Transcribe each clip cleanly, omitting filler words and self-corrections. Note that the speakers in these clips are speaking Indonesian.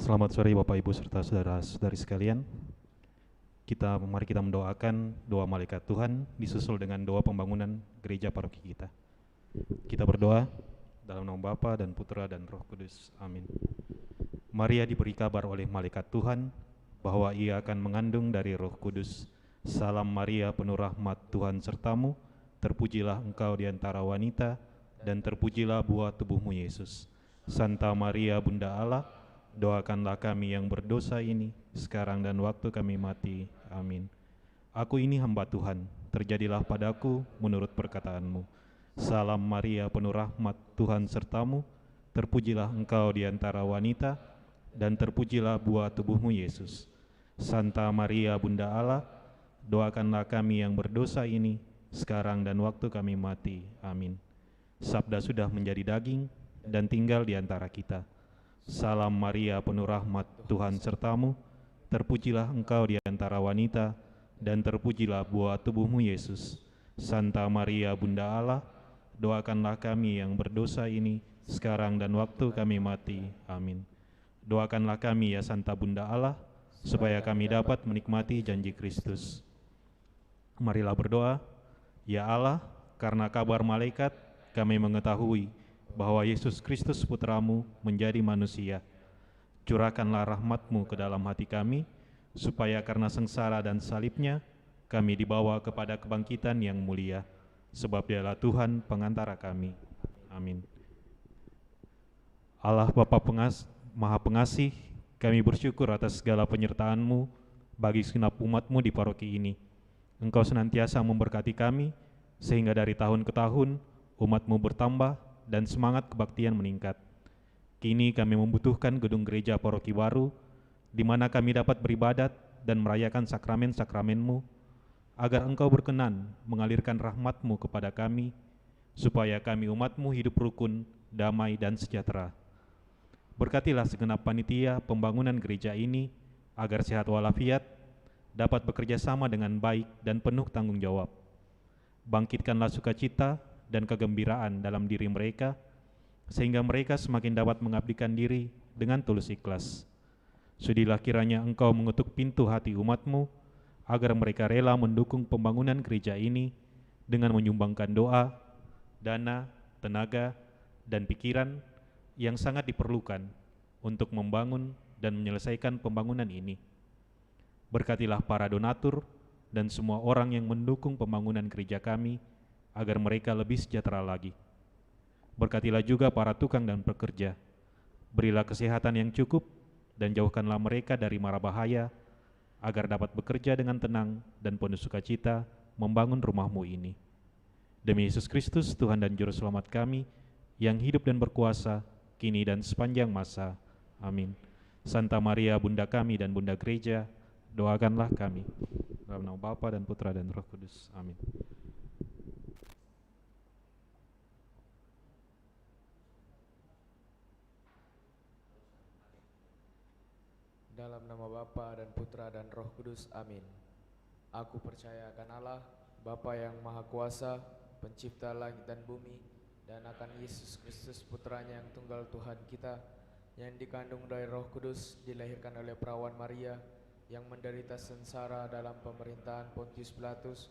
Selamat sore Bapak Ibu serta saudara-saudari sekalian. Mari kita mendoakan doa malaikat Tuhan disusul dengan doa pembangunan gereja paroki kita. Kita berdoa dalam nama Bapa dan Putra dan Roh Kudus. Amin. Maria diberi kabar oleh malaikat Tuhan bahwa ia akan mengandung dari Roh Kudus. Salam Maria, penuh rahmat, Tuhan sertamu. Terpujilah engkau di antara wanita, dan terpujilah buah tubuhmu Yesus. Santa Maria, Bunda Allah, doakanlah kami yang berdosa ini, sekarang dan waktu kami mati. Amin. Aku ini hamba Tuhan, terjadilah padaku menurut perkataanmu. Salam Maria, penuh rahmat, Tuhan sertamu. Terpujilah engkau di antara wanita, dan terpujilah buah tubuhmu Yesus. Santa Maria, Bunda Allah, doakanlah kami yang berdosa ini, sekarang dan waktu kami mati. Amin. Sabda sudah menjadi daging dan tinggal di antara kita. Salam Maria, penuh rahmat, Tuhan sertamu. Terpujilah engkau di antara wanita, dan terpujilah buah tubuhmu Yesus. Santa Maria, Bunda Allah, doakanlah kami yang berdosa ini, sekarang dan waktu kami mati. Amin. Doakanlah kami ya Santa Bunda Allah, supaya kami dapat menikmati janji Kristus. Marilah berdoa. Ya Allah, karena kabar malaikat kami mengetahui bahwa Yesus Kristus Putramu menjadi manusia. Curahkanlah rahmat-Mu ke dalam hati kami, supaya karena sengsara dan salibnya, kami dibawa kepada kebangkitan yang mulia, sebab Dialah Tuhan pengantara kami. Amin. Allah Bapa Maha Pengasih, kami bersyukur atas segala penyertaan-Mu bagi segenap umat-Mu di paroki ini. Engkau senantiasa memberkati kami, sehingga dari tahun ke tahun umat-Mu bertambah dan semangat kebaktian meningkat. Kini kami membutuhkan gedung gereja paroki baru, di mana kami dapat beribadat dan merayakan sakramen-sakramen-Mu, agar Engkau berkenan mengalirkan rahmat-Mu kepada kami, supaya kami umat-Mu hidup rukun, damai, dan sejahtera. Berkatilah segenap panitia pembangunan gereja ini, agar sehat walafiat, dapat bekerja sama dengan baik dan penuh tanggung jawab. Bangkitkanlah sukacita dan kegembiraan dalam diri mereka, sehingga mereka semakin dapat mengabdikan diri dengan tulus ikhlas. Sudilah kiranya Engkau mengetuk pintu hati umat-Mu, agar mereka rela mendukung pembangunan gereja ini dengan menyumbangkan doa, dana, tenaga, dan pikiran yang sangat diperlukan untuk membangun dan menyelesaikan pembangunan ini. Berkatilah para donatur dan semua orang yang mendukung pembangunan gereja kami, agar mereka lebih sejahtera lagi. Berkatilah juga para tukang dan pekerja. Berilah kesehatan yang cukup dan jauhkanlah mereka dari mara bahaya, agar dapat bekerja dengan tenang dan penuh sukacita membangun rumah-Mu ini. Demi Yesus Kristus, Tuhan dan Juru Selamat kami, yang hidup dan berkuasa, kini dan sepanjang masa. Amin. Santa Maria, Bunda kami dan Bunda Gereja, doakanlah kami. Dalam nama Bapa dan Putra dan Roh Kudus. Amin. Dalam nama Bapa dan Putra dan Roh Kudus. Amin. Aku percaya akan Allah, Bapa yang Maha Kuasa, Pencipta langit dan bumi, dan akan Yesus Kristus Putranya yang tunggal Tuhan kita, yang dikandung dari Roh Kudus, dilahirkan oleh perawan Maria, yang menderita sengsara dalam pemerintahan Pontius Pilatus,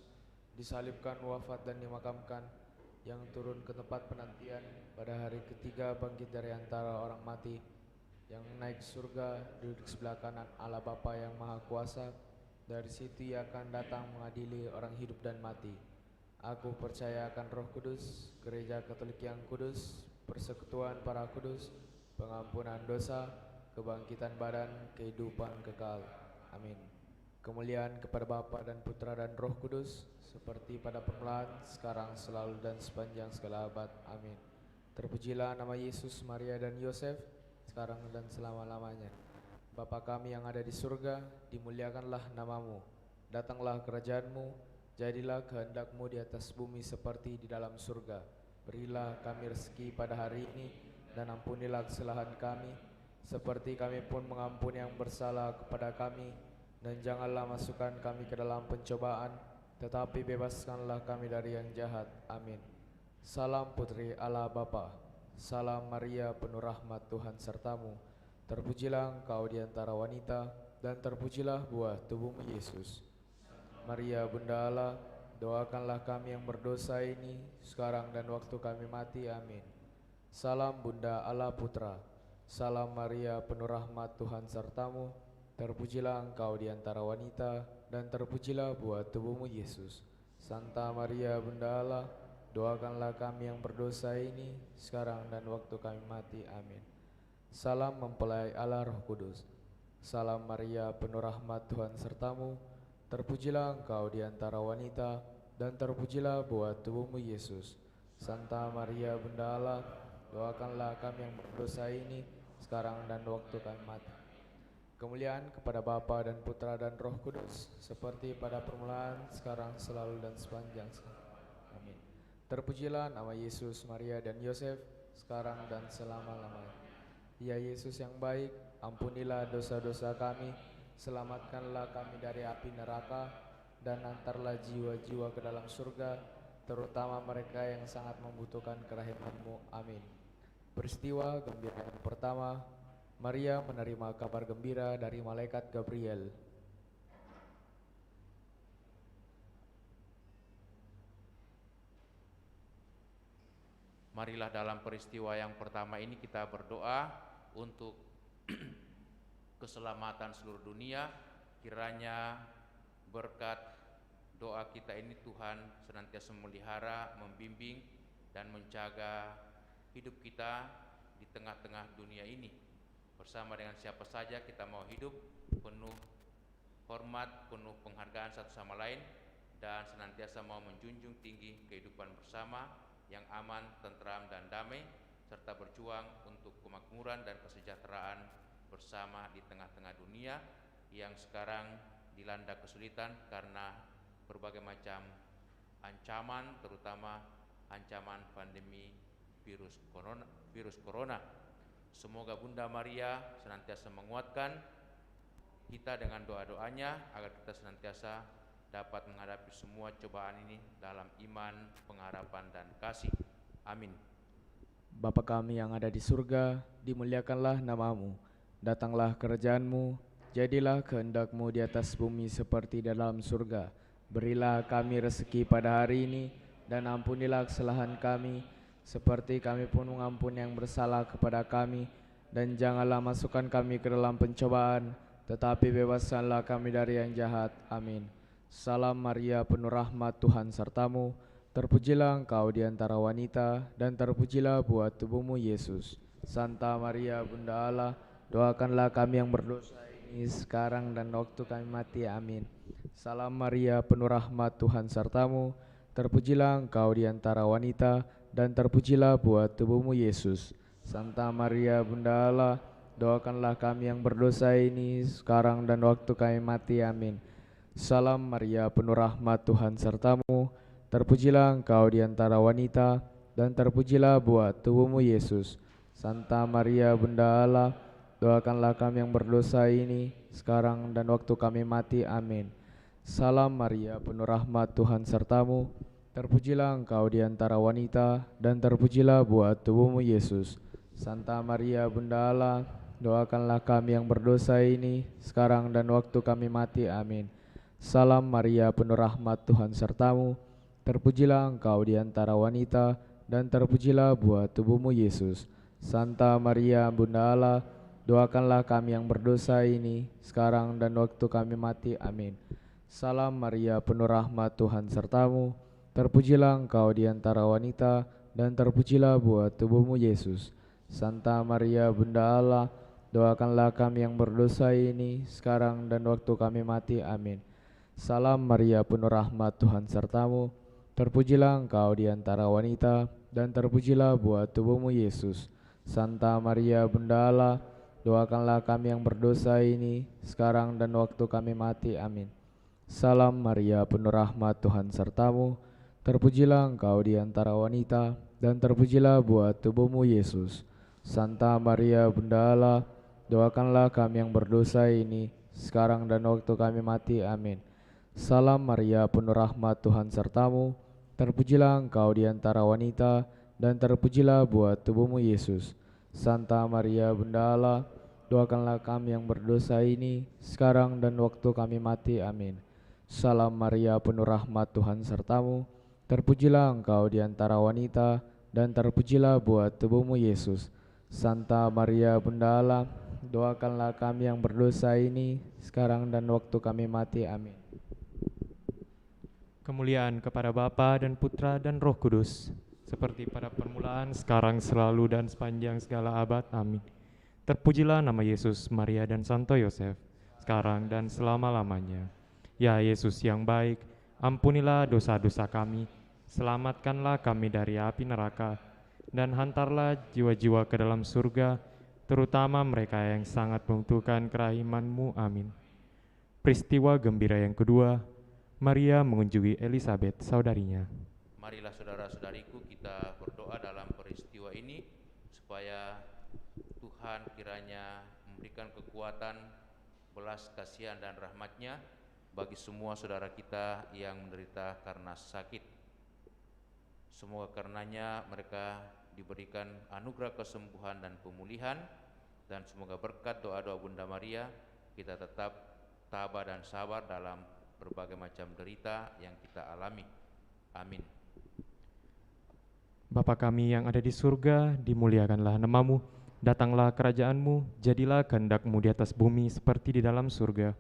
disalibkan, wafat dan dimakamkan, yang turun ke tempat penantian, pada hari ketiga bangkit dari antara orang mati, yang naik surga, duduk sebelah kanan Allah Bapa yang Maha Kuasa. Dari situ Ia akan datang mengadili orang hidup dan mati. Aku percaya akan Roh Kudus, Gereja Katolik yang kudus, persekutuan para kudus, pengampunan dosa, kebangkitan badan, kehidupan kekal. Amin. Kemuliaan kepada Bapa dan Putra dan Roh Kudus, seperti pada permulaan, sekarang, selalu, dan sepanjang segala abad. Amin. Terpujilah nama Yesus, Maria, dan Yosef, sekarang dan selama-lamanya. Bapa kami yang ada di surga, dimuliakanlah nama-Mu. Datanglah kerajaan-Mu, jadilah kehendak-Mu di atas bumi seperti di dalam surga. Berilah kami rezeki pada hari ini, dan ampunilah kesalahan kami, seperti kami pun mengampuni yang bersalah kepada kami. Dan janganlah masukkan kami ke dalam pencobaan, tetapi bebaskanlah kami dari yang jahat. Amin. Salam Putri Allah Bapa. Salam Maria, penuh rahmat, Tuhan sertamu. Terpujilah engkau di antara wanita, dan terpujilah buah tubuhmu Yesus. Maria Bunda Allah, doakanlah kami yang berdosa ini, sekarang dan waktu kami mati. Amin. Salam Bunda Allah Putra. Salam Maria, penuh rahmat, Tuhan sertamu. Terpujilah engkau di antara wanita, dan terpujilah buah tubuhmu Yesus. Santa Maria Bunda Allah, doakanlah kami yang berdosa ini, sekarang dan waktu kami mati. Amin. Salam mempelai Allah Roh Kudus. Salam Maria, penuh rahmat, Tuhan sertamu. Terpujilah engkau di antara wanita, dan terpujilah buah tubuhmu Yesus. Santa Maria Bunda Allah, doakanlah kami yang berdosa ini, sekarang dan waktu kami mati. Kemuliaan kepada Bapa dan Putra dan Roh Kudus, seperti pada permulaan, sekarang, selalu, dan sepanjang segala. Amin. Terpujilah nama Yesus, Maria, dan Yosef, sekarang dan selama-lamanya. Ya Yesus yang baik, ampunilah dosa-dosa kami, selamatkanlah kami dari api neraka, dan antarlah jiwa-jiwa ke dalam surga, terutama mereka yang sangat membutuhkan kerahiman-Mu. Amin. Peristiwa gembira yang pertama, Maria menerima kabar gembira dari malaikat Gabriel. Marilah dalam peristiwa yang pertama ini kita berdoa untuk keselamatan seluruh dunia. Kiranya berkat doa kita ini Tuhan senantiasa memelihara, membimbing, dan menjaga hidup kita di tengah-tengah dunia ini. Bersama dengan siapa saja kita mau hidup penuh hormat, penuh penghargaan satu sama lain, dan senantiasa mau menjunjung tinggi kehidupan bersama yang aman, tentram, dan damai, serta berjuang untuk kemakmuran dan kesejahteraan bersama di tengah-tengah dunia yang sekarang dilanda kesulitan karena berbagai macam ancaman, terutama ancaman pandemi virus corona. Semoga Bunda Maria senantiasa menguatkan kita dengan doa-doanya agar kita senantiasa dapat menghadapi semua cobaan ini dalam iman, pengharapan, dan kasih. Amin. Bapa kami yang ada di surga, dimuliakanlah nama-Mu. Datanglah kerajaan-Mu, jadilah kehendak-Mu di atas bumi seperti di dalam surga. Berilah kami rezeki pada hari ini, dan ampunilah kesalahan kami, seperti kami pun mengampuni yang bersalah kepada kami, dan janganlah masukkan kami ke dalam pencobaan, tetapi bebaskanlah kami dari yang jahat. Amin. Salam Maria, penuh rahmat, Tuhan sertamu. Terpujilah engkau di antara wanita, dan terpujilah buah tubuhmu Yesus. Santa Maria Bunda Allah, doakanlah kami yang berdosa ini, sekarang dan waktu kami mati. Amin. Salam Maria, penuh rahmat, Tuhan sertamu. Terpujilah engkau di antara wanita, dan terpujilah buah tubuhmu Yesus. Santa Maria Bunda Allah, doakanlah kami yang berdosa ini, sekarang dan waktu kami mati. Amin. Salam Maria, penuh rahmat, Tuhan sertamu. Terpujilah engkau di antara wanita, dan terpujilah buah tubuhmu Yesus. Santa Maria Bunda Allah, doakanlah kami yang berdosa ini, sekarang dan waktu kami mati. Amin. Salam Maria, penuh rahmat, Tuhan sertamu. Terpujilah engkau di antara wanita, dan terpujilah buah tubuhmu Yesus. Santa Maria Bunda Allah, doakanlah kami yang berdosa ini, sekarang dan waktu kami mati. Amin. Salam Maria, penuh rahmat, Tuhan sertamu. Terpujilah engkau di antara wanita, dan terpujilah buah tubuhmu Yesus. Santa Maria Bunda Allah, doakanlah kami yang berdosa ini, sekarang dan waktu kami mati. Amin. Salam Maria, penuh rahmat, Tuhan sertamu. Terpujilah engkau di antara wanita, dan terpujilah buah tubuhmu Yesus. Santa Maria Bunda Allah, doakanlah kami yang berdosa ini, sekarang dan waktu kami mati. Amin. Salam Maria, penuh rahmat, Tuhan sertamu. Terpujilah engkau di antara wanita, dan terpujilah buah tubuhmu Yesus. Santa Maria Bunda Allah, doakanlah kami yang berdosa ini, sekarang dan waktu kami mati. Amin. Salam Maria, penuh rahmat, Tuhan sertamu. Terpujilah engkau di antara wanita, dan terpujilah buah tubuhmu Yesus. Santa Maria Bunda Allah, doakanlah kami yang berdosa ini, sekarang dan waktu kami mati. Amin. Salam Maria, penuh rahmat, Tuhan sertamu. Terpujilah engkau di antara wanita, dan terpujilah buah tubuhmu Yesus. Santa Maria Bunda Allah, doakanlah kami yang berdosa ini, sekarang dan waktu kami mati. Amin. Salam Maria, penuh rahmat, Tuhan sertamu. Terpujilah engkau di antara wanita, dan terpujilah buah tubuhmu, Yesus. Santa Maria, Bunda Allah, doakanlah kami yang berdosa ini, sekarang dan waktu kami mati. Amin. Kemuliaan kepada Bapa dan Putra dan Roh Kudus, seperti pada permulaan, sekarang, selalu, dan sepanjang segala abad. Amin. Terpujilah nama Yesus, Maria, dan Santo Yosef, sekarang dan selama-lamanya. Ya Yesus yang baik, ampunilah dosa-dosa kami, selamatkanlah kami dari api neraka, dan hantarlah jiwa-jiwa ke dalam surga, terutama mereka yang sangat membutuhkan kerahiman-Mu. Amin. Peristiwa gembira yang kedua, Maria mengunjungi Elisabet, saudarinya. Marilah saudara-saudariku kita berdoa dalam peristiwa ini supaya Tuhan kiranya memberikan kekuatan, belas kasihan dan rahmat-Nya bagi semua saudara kita yang menderita karena sakit. Semoga karenanya mereka diberikan anugerah kesembuhan dan pemulihan, dan semoga berkat doa-doa Bunda Maria kita tetap tabah dan sabar dalam berbagai macam derita yang kita alami. Amin. Bapa kami yang ada di surga, dimuliakanlah nama-Mu, datanglah kerajaan-Mu, jadilah kehendak-Mu di atas bumi seperti di dalam surga.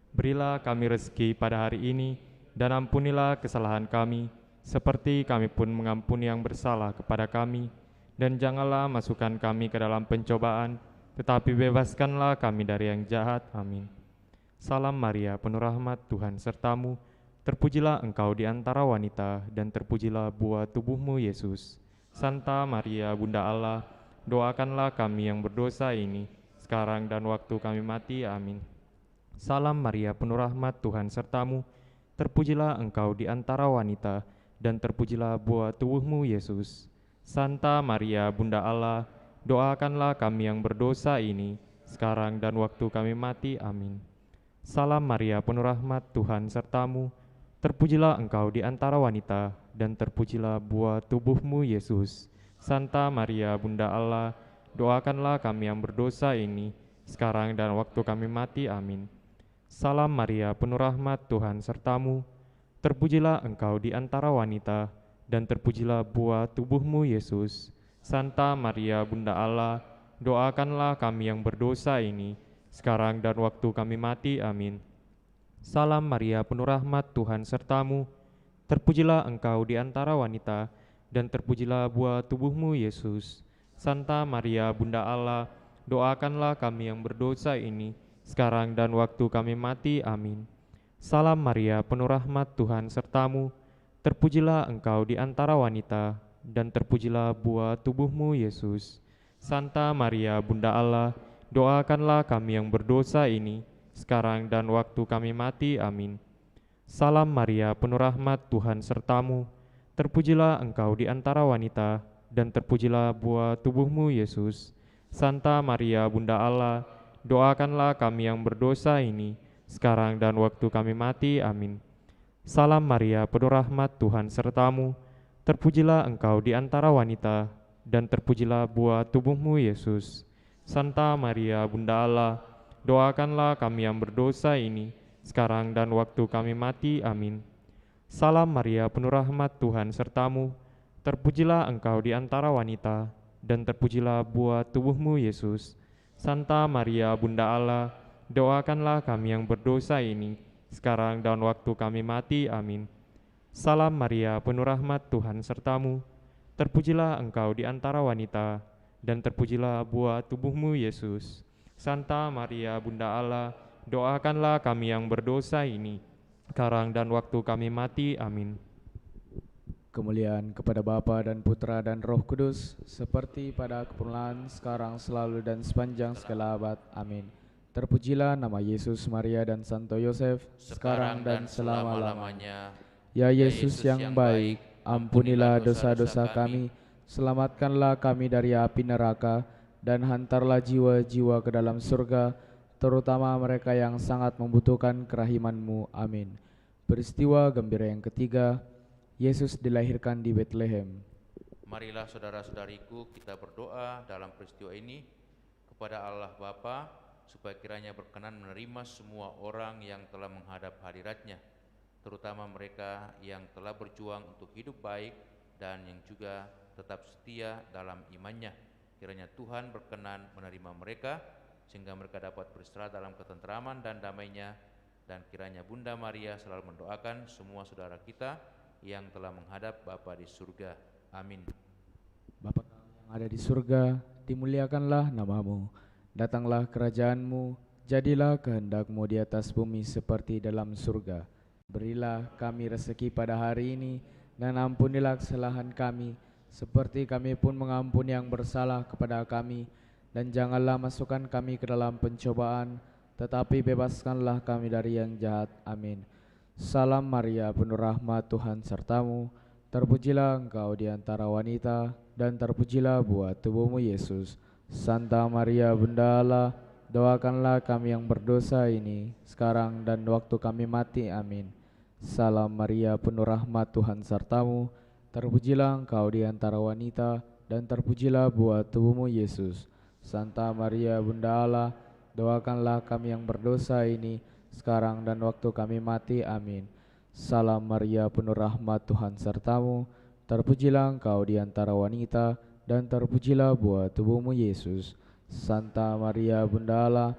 Berilah kami rezeki pada hari ini, dan ampunilah kesalahan kami, seperti kami pun mengampuni yang bersalah kepada kami. Dan janganlah masukkan kami ke dalam pencobaan, tetapi bebaskanlah kami dari yang jahat. Amin. Salam Maria, penuh rahmat, Tuhan sertamu. Terpujilah engkau di antara wanita, dan terpujilah buah tubuhmu, Yesus. Santa Maria, Bunda Allah, doakanlah kami yang berdosa ini, sekarang dan waktu kami mati. Amin. Salam Maria, penuh rahmat, Tuhan sertamu. Terpujilah engkau di antara wanita, dan terpujilah buah tubuhmu, Yesus. Santa Maria, Bunda Allah, doakanlah kami yang berdosa ini, sekarang dan waktu kami mati. Amin. Salam Maria, penuh rahmat, Tuhan sertamu. Terpujilah engkau di antara wanita, dan terpujilah buah tubuhmu, Yesus. Santa Maria, Bunda Allah, doakanlah kami yang berdosa ini, sekarang dan waktu kami mati. Amin. Salam Maria, penuh rahmat, Tuhan sertamu. Terpujilah engkau di antara wanita, dan terpujilah buah tubuhmu, Yesus. Santa Maria, Bunda Allah, doakanlah kami yang berdosa ini, sekarang dan waktu kami mati. Amin. Salam Maria, penuh rahmat, Tuhan sertamu. Terpujilah engkau di antara wanita, dan terpujilah buah tubuhmu, Yesus. Santa Maria, Bunda Allah, doakanlah kami yang berdosa ini, sekarang dan waktu kami mati. Amin. Salam Maria, penuh rahmat, Tuhan sertamu. Terpujilah engkau di antara wanita, dan terpujilah buah tubuhmu, Yesus. Santa Maria, Bunda Allah, doakanlah kami yang berdosa ini, sekarang dan waktu kami mati. Amin. Salam Maria, penuh rahmat, Tuhan sertamu. Terpujilah engkau di antara wanita, dan terpujilah buah tubuhmu, Yesus. Santa Maria, Bunda Allah, doakanlah kami yang berdosa ini, sekarang dan waktu kami mati. Amin. Salam Maria, penuh rahmat, Tuhan sertamu. Terpujilah engkau di antara wanita, dan terpujilah buah tubuhmu, Yesus. Santa Maria, Bunda Allah, doakanlah kami yang berdosa ini, sekarang dan waktu kami mati. Amin. Salam Maria, penuh rahmat, Tuhan sertamu. Terpujilah engkau di antara wanita, dan terpujilah buah tubuhmu, Yesus. Santa Maria, Bunda Allah, doakanlah kami yang berdosa ini, sekarang dan waktu kami mati. Amin. Salam Maria, penuh rahmat, Tuhan sertamu. Terpujilah engkau di antara wanita, dan terpujilah buah tubuhmu, Yesus. Santa Maria, Bunda Allah, doakanlah kami yang berdosa ini, sekarang dan waktu kami mati. Amin. Kemuliaan kepada Bapa dan Putra dan Roh Kudus, seperti pada permulaan, sekarang, selalu, dan sepanjang segala abad. Amin. Terpujilah nama Yesus, Maria, dan Santo Yosef, sekarang dan selama-lamanya. Ya Yesus yang baik, ampunilah dosa-dosa kami, selamatkanlah kami dari api neraka, dan hantarlah jiwa-jiwa ke dalam surga, terutama mereka yang sangat membutuhkan kerahiman-Mu. Amin. Peristiwa gembira yang ketiga, Yesus dilahirkan di Betlehem. Marilah saudara-saudariku kita berdoa dalam peristiwa ini kepada Allah Bapa, supaya kiranya berkenan menerima semua orang yang telah menghadap hadirat-Nya, terutama mereka yang telah berjuang untuk hidup baik dan yang juga tetap setia dalam imannya. Kiranya Tuhan berkenan menerima mereka, sehingga mereka dapat beristirahat dalam ketenteraman dan damai-Nya, dan kiranya Bunda Maria selalu mendoakan semua saudara kita yang telah menghadap Bapa di surga. Amin. Bapa kami yang ada di surga, dimuliakanlah namamu. Datanglah kerajaan-Mu, jadilah kehendak-Mu di atas bumi seperti dalam surga. Berilah kami rezeki pada hari ini, dan ampunilah kesalahan kami, seperti kami pun mengampuni yang bersalah kepada kami. Dan janganlah masukkan kami ke dalam pencobaan, tetapi bebaskanlah kami dari yang jahat. Amin. Salam Maria, penuh rahmat, Tuhan sertamu. Terpujilah engkau di antara wanita, dan terpujilah buah tubuhmu Yesus. Santa Maria Bunda Allah, doakanlah kami yang berdosa ini, sekarang dan waktu kami mati. Amin. Salam Maria, penuh rahmat, Tuhan sertamu. Terpujilah engkau di antara wanita, dan terpujilah buah tubuhmu Yesus. Santa Maria Bunda Allah, doakanlah kami yang berdosa ini, sekarang dan waktu kami mati. Amin. Salam Maria, penuh rahmat, Tuhan sertamu. Terpujilah engkau di antara wanita, dan terpujilah buah tubuhmu Yesus. Santa Maria Bunda Allah,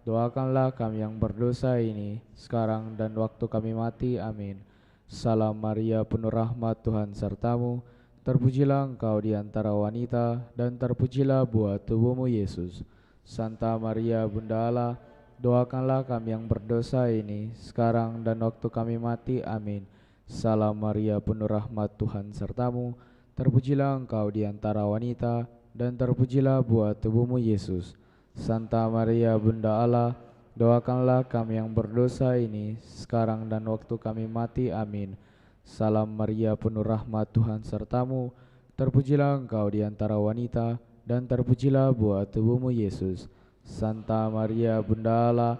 doakanlah kami yang berdosa ini, sekarang dan waktu kami mati. Amin. Salam Maria, penuh rahmat, Tuhan sertamu. Terpujilah engkau di antara wanita, dan terpujilah buah tubuhmu Yesus. Santa Maria Bunda Allah, doakanlah kami yang berdosa ini, sekarang dan waktu kami mati. Amin. Salam Maria, penuh rahmat, Tuhan sertamu. Terpujilah engkau di antara wanita, dan terpujilah buah tubuhmu Yesus. Santa Maria Bunda Allah, doakanlah kami yang berdosa ini, sekarang dan waktu kami mati. Amin. Salam Maria, penuh rahmat, Tuhan sertamu. Terpujilah engkau di antara wanita, dan terpujilah buah tubuhmu Yesus. Santa Maria Bunda Allah,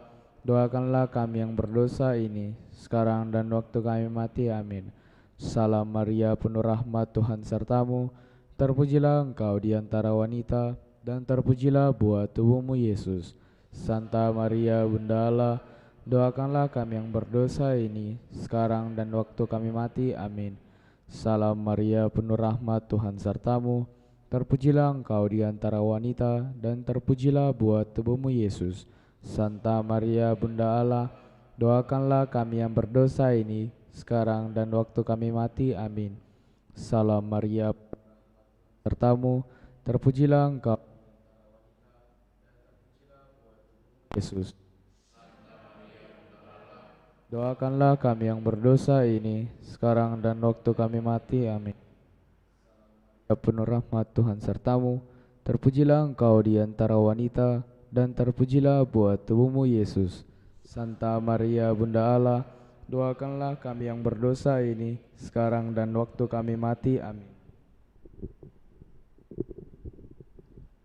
doakanlah kami yang berdosa ini, sekarang dan waktu kami mati. Amin. Salam Maria, penuh rahmat, Tuhan sertamu. Terpujilah engkau di antara wanita, dan terpujilah buah tubuhmu Yesus. Santa Maria Bunda Allah, doakanlah kami yang berdosa ini, sekarang dan waktu kami mati. Amin. Salam Maria, penuh rahmat, Tuhan sertamu. Terpujilah engkau di antara wanita, dan terpujilah buah tubuhmu Yesus. Santa Maria Bunda Allah, doakanlah kami yang berdosa ini, sekarang dan waktu kami mati. Amin. Salam Maria sertamu. Terpujilah engkau Yesus. Doakanlah kami yang berdosa ini, sekarang dan waktu kami mati. Amin. Penuh rahmat, Tuhan sertamu. Terpujilah engkau di antara wanita, dan terpujilah buah tubuhmu Yesus. Santa Maria Bunda Allah, doakanlah kami yang berdosa ini, sekarang dan waktu kami mati. Amin.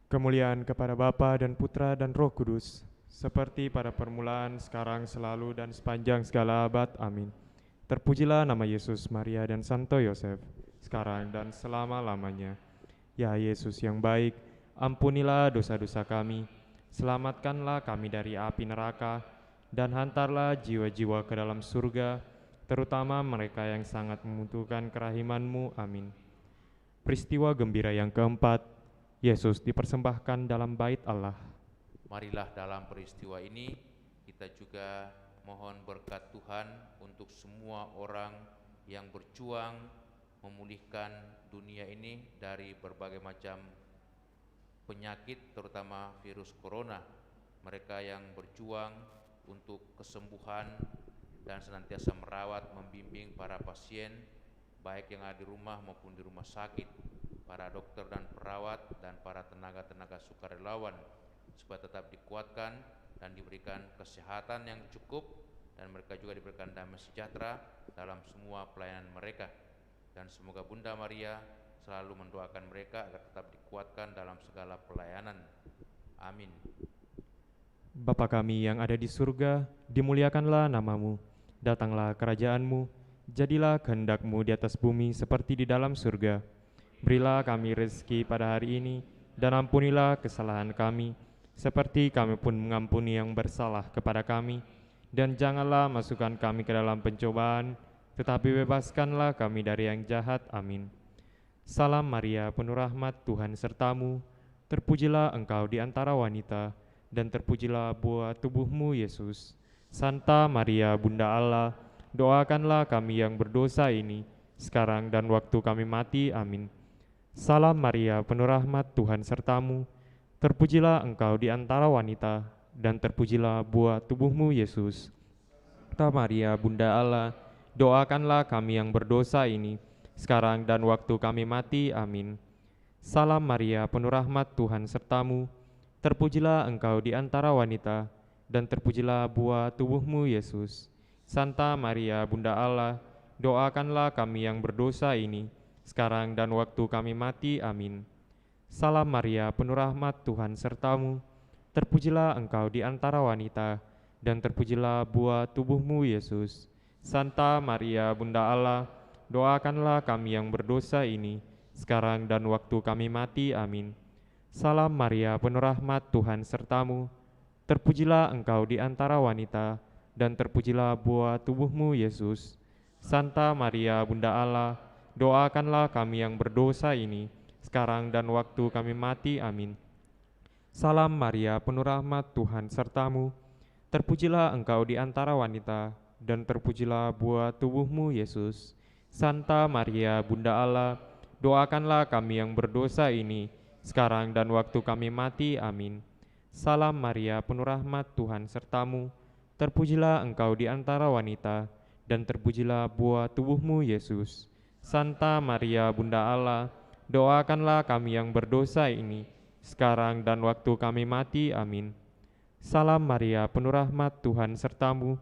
Kemuliaan kepada Bapa dan Putra dan Roh Kudus, seperti pada permulaan, sekarang, selalu, dan sepanjang segala abad. Amin. Terpujilah nama Yesus, Maria, dan Santo Yosef, sekarang dan selama-lamanya. Ya Yesus yang baik, ampunilah dosa-dosa kami, selamatkanlah kami dari api neraka, dan hantarlah jiwa-jiwa ke dalam surga, terutama mereka yang sangat membutuhkan kerahiman-Mu. Amin. Peristiwa gembira yang keempat, Yesus dipersembahkan dalam bait Allah. Marilah dalam peristiwa ini kita juga mohon berkat Tuhan untuk semua orang yang berjuang memulihkan dunia ini dari berbagai macam penyakit, terutama virus corona. Mereka yang berjuang untuk kesembuhan dan senantiasa merawat, membimbing para pasien, baik yang ada di rumah maupun di rumah sakit, para dokter dan perawat, dan para tenaga-tenaga sukarelawan, supaya tetap dikuatkan dan diberikan kesehatan yang cukup, dan mereka juga diberikan damai sejahtera dalam semua pelayanan mereka. Dan semoga Bunda Maria selalu mendoakan mereka agar tetap dikuatkan dalam segala pelayanan. Amin. Bapa kami yang ada di surga, dimuliakanlah namamu. Datanglah kerajaan-Mu, jadilah kehendak-Mu di atas bumi seperti di dalam surga. Berilah kami rezeki pada hari ini, dan ampunilah kesalahan kami, seperti kami pun mengampuni yang bersalah kepada kami. Dan janganlah masukkan kami ke dalam pencobaan, tetapi bebaskanlah kami dari yang jahat. Amin. Salam Maria, penuh rahmat, Tuhan sertamu. Terpujilah engkau di antara wanita, dan terpujilah buah tubuhmu, Yesus. Santa Maria, Bunda Allah, doakanlah kami yang berdosa ini, sekarang dan waktu kami mati. Amin. Salam Maria, penuh rahmat, Tuhan sertamu. Terpujilah engkau di antara wanita, dan terpujilah buah tubuhmu, Yesus. Santa Maria, Bunda Allah, doakanlah kami yang berdosa ini, sekarang dan waktu kami mati. Amin. Salam Maria, penuh rahmat, Tuhan sertamu. Terpujilah engkau di antara wanita, dan terpujilah buah tubuhmu, Yesus. Santa Maria, Bunda Allah, doakanlah kami yang berdosa ini, sekarang dan waktu kami mati. Amin. Salam Maria, penuh rahmat, Tuhan sertamu. Terpujilah engkau di antara wanita, dan terpujilah buah tubuhmu, Yesus. Santa Maria, Bunda Allah, doakanlah kami yang berdosa ini, sekarang dan waktu kami mati. Amin. Salam Maria, penuh rahmat, Tuhan sertamu. Terpujilah engkau di antara wanita, dan terpujilah buah tubuhmu, Yesus. Santa Maria, Bunda Allah, doakanlah kami yang berdosa ini, sekarang dan waktu kami mati. Amin. Salam Maria, penuh rahmat, Tuhan sertamu. Terpujilah engkau di antara wanita, dan terpujilah buah tubuhmu, Yesus. Santa Maria, Bunda Allah, doakanlah kami yang berdosa ini, sekarang dan waktu kami mati. Amin. Salam Maria, penuh rahmat, Tuhan sertamu. Terpujilah engkau di antara wanita, dan terpujilah buah tubuhmu, Yesus. Santa Maria, Bunda Allah, doakanlah kami yang berdosa ini, sekarang dan waktu kami mati. Amin. Salam Maria, penuh rahmat, Tuhan sertamu.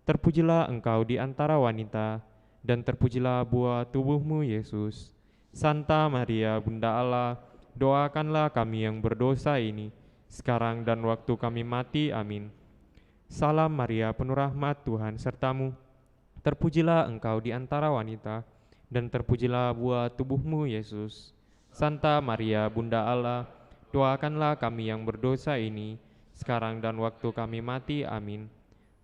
Terpujilah engkau di antara wanita, dan terpujilah buah tubuhmu, Yesus. Santa Maria, Bunda Allah, doakanlah kami yang berdosa ini, sekarang dan waktu kami mati. Amin. Salam Maria, penuh rahmat, Tuhan sertamu. Terpujilah engkau di antara wanita, dan terpujilah buah tubuhmu, Yesus. Santa Maria, Bunda Allah, doakanlah kami yang berdosa ini, sekarang dan waktu kami mati. Amin.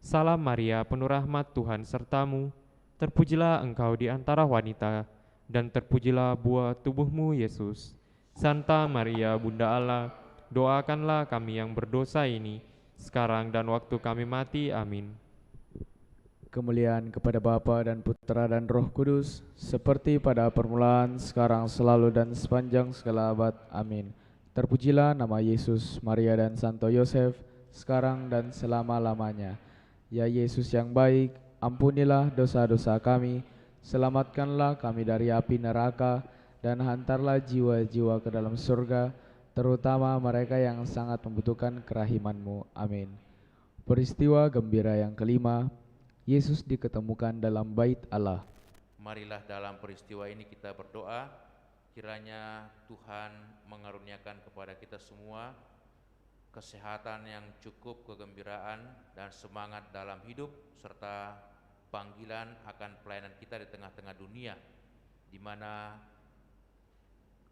Salam Maria, penuh rahmat, Tuhan sertamu. Terpujilah engkau di antara wanita, dan terpujilah buah tubuhmu, Yesus. Santa Maria, Bunda Allah, doakanlah kami yang berdosa ini, sekarang dan waktu kami mati. Amin. Kemuliaan kepada Bapa dan Putra dan Roh Kudus, seperti pada permulaan, sekarang, selalu, dan sepanjang segala abad. Amin. Terpujilah nama Yesus, Maria, dan Santo Yosef, sekarang dan selama-lamanya. Ya Yesus yang baik, ampunilah dosa-dosa kami, selamatkanlah kami dari api neraka, dan hantarlah jiwa-jiwa ke dalam surga, terutama mereka yang sangat membutuhkan kerahiman-Mu. Amin. Peristiwa gembira yang kelima, Yesus diketemukan dalam bait Allah. Marilah dalam peristiwa ini kita berdoa, kiranya Tuhan mengaruniakan kepada kita semua kesehatan yang cukup, kegembiraan, dan semangat dalam hidup, serta panggilan akan pelayanan kita di tengah-tengah dunia, di mana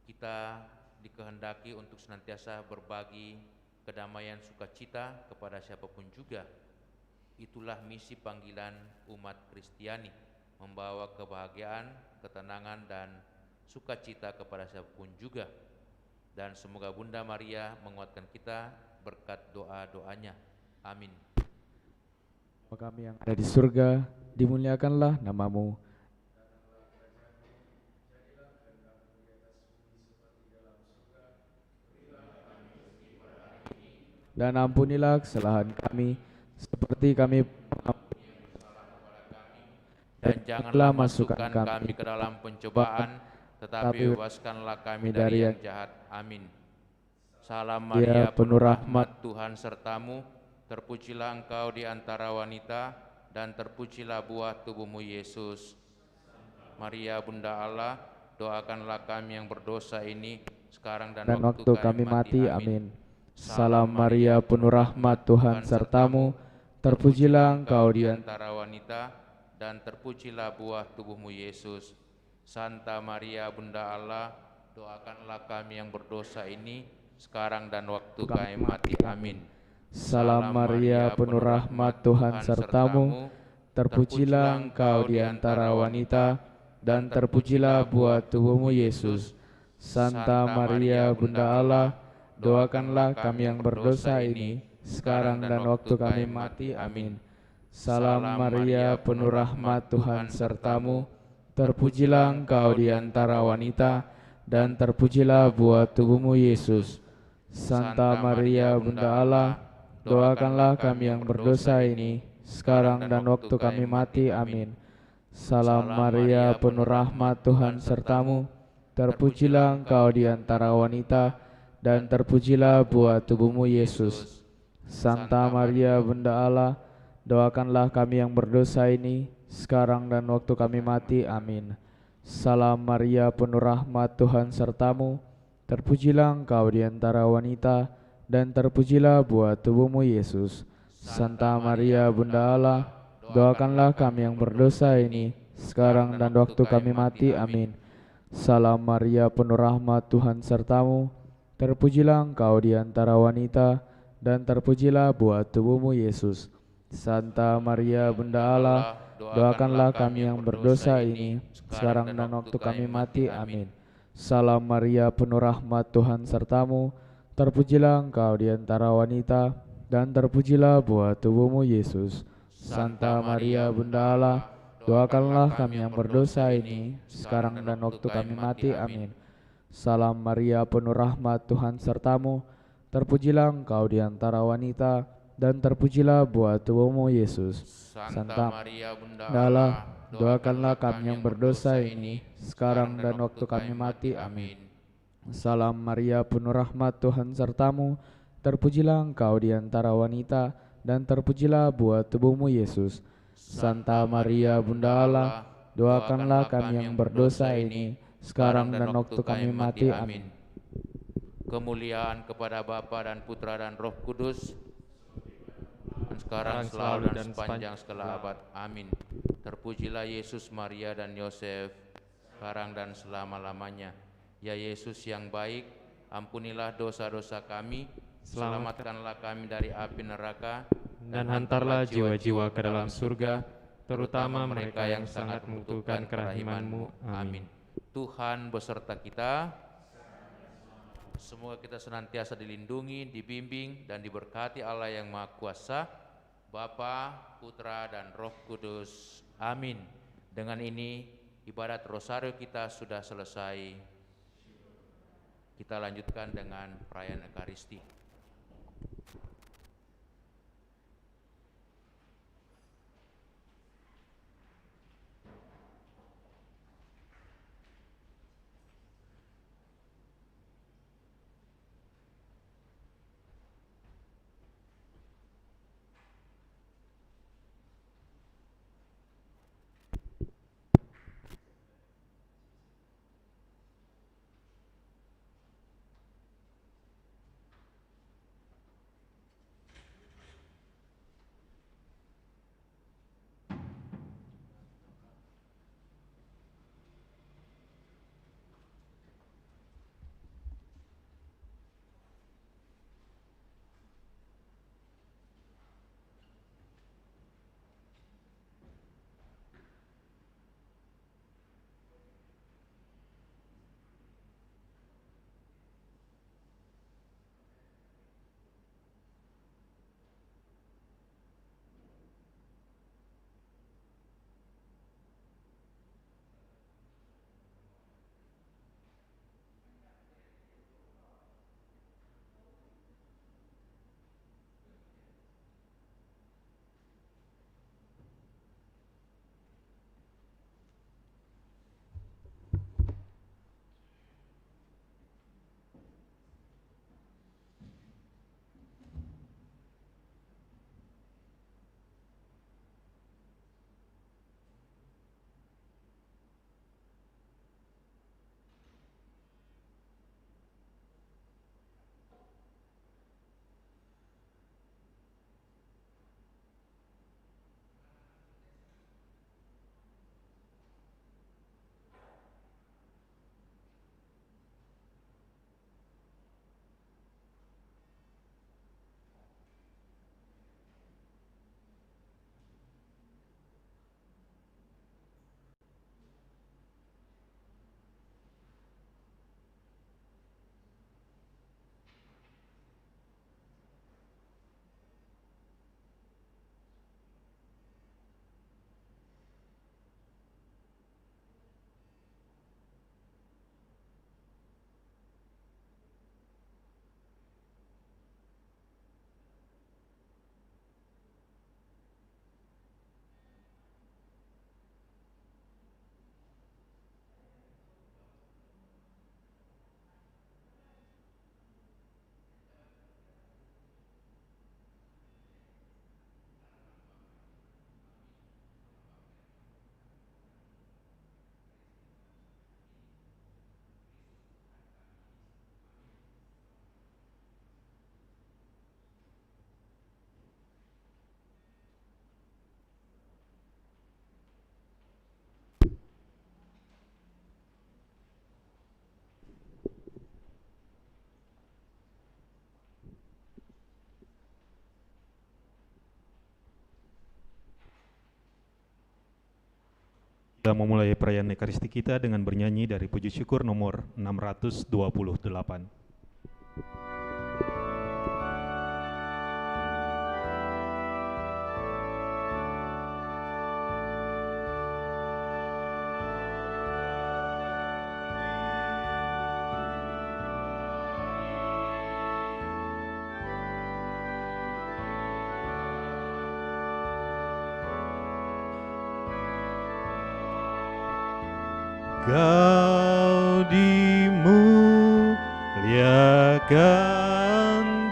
kita dikehendaki untuk senantiasa berbagi kedamaian sukacita kepada siapapun juga. Itulah misi panggilan umat Kristiani, membawa kebahagiaan, ketenangan, dan sukacita kepada siapapun juga. Dan semoga Bunda Maria menguatkan kita berkat doa-doanya. Amin. Bapa kami yang ada di surga, dimuliakanlah nama-Mu. Dan ampunilah kesalahan kami, seperti kami dan janganlah masukkan kami ke dalam pencobaan, tetapi bebaskanlah kami dari yang jahat. Amin. Salam Maria, penuh rahmat, Tuhan sertamu. Terpujilah engkau di antara wanita, dan terpujilah buah tubuhmu, Yesus. Maria, Bunda Allah, doakanlah kami yang berdosa ini, sekarang dan waktu kami mati. Amin. Salam Maria, penuh rahmat, Tuhan sertamu. Terpujilah engkau di antara wanita, dan terpujilah buah tubuhmu, Yesus. Santa Maria, Bunda Allah, doakanlah kami yang berdosa ini, sekarang dan waktu kami mati. Amin. Salam Maria, penuh rahmat, Tuhan sertamu. Terpujilah engkau di antara wanita, dan terpujilah buah tubuhmu Yesus. Santa Maria, Bunda Allah, doakanlah kami yang berdosa ini, sekarang dan waktu kami mati. Amin. Salam Maria, penuh rahmat, Tuhan sertamu. Terpujilah engkau di antara wanita, dan terpujilah buah tubuhmu Yesus. Santa Maria, Bunda Allah, doakanlah kami yang berdosa ini, sekarang dan waktu kami mati. Amin. Salam Maria, penuh rahmat, Tuhan sertamu. Terpujilah engkau di antara wanita, dan terpujilah buah tubuhmu Yesus. Santa Maria, Bunda Allah, doakanlah kami yang berdosa ini, sekarang dan waktu kami mati. Amin. Salam Maria, penuh rahmat, Tuhan sertamu. Terpujilah engkau di antara wanita, dan terpujilah buah tubuhmu Yesus. Santa Maria, Bunda Allah, doakanlah kami yang berdosa ini, sekarang dan waktu kami mati. Amin. Salam Maria, penuh rahmat, Tuhan sertamu. Terpujilah engkau di antara wanita, dan terpujilah buah tubuhmu Yesus. Santa Maria, Bunda Allah, doakanlah kami yang berdosa ini, sekarang dan waktu kami mati. Amin. Salam Maria, penuh rahmat, Tuhan sertamu. Terpujilah engkau di antara wanita, dan terpujilah buah tubuhmu Yesus. Santa Maria, Bunda Allah, doakanlah kami yang berdosa ini, sekarang dan waktu kami mati. Amin. Salam Maria, penuh rahmat, Tuhan sertamu. Terpujilah engkau di antara wanita, dan terpujilah buah tubuhmu Yesus. Santa Maria, Bunda Allah, doakanlah kami yang berdosa ini, sekarang dan waktu kami mati. Amin. Salam Maria, penuh rahmat, Tuhan sertamu. Terpujilah engkau di antara wanita, dan terpujilah buah tubuhmu Yesus. Santa Maria, Bunda Allah, doakanlah kami yang berdosa ini, sekarang dan waktu kami mati. Amin. Kemuliaan kepada Bapa dan Putra dan Roh Kudus, dan sekarang selalu dan sepanjang segala abad. Amin. Terpujilah Yesus, Maria dan Yosef, sekarang dan selama-lamanya. Ya Yesus yang baik, ampunilah dosa-dosa kami, selamatkanlah kami dari api neraka, dan hantarlah jiwa-jiwa ke dalam surga, terutama mereka yang sangat membutuhkan kerahiman-Mu. Amin. Tuhan beserta kita. Semoga kita senantiasa dilindungi, dibimbing, dan diberkati Allah yang Maha Kuasa, Bapa, Putra, dan Roh Kudus. Amin. Dengan ini, ibadat rosario kita sudah selesai. Kita lanjutkan dengan perayaan Ekaristi. kita memulai perayaan Ekaristi kita dengan bernyanyi dari puji syukur nomor 628. Kau dimuliakan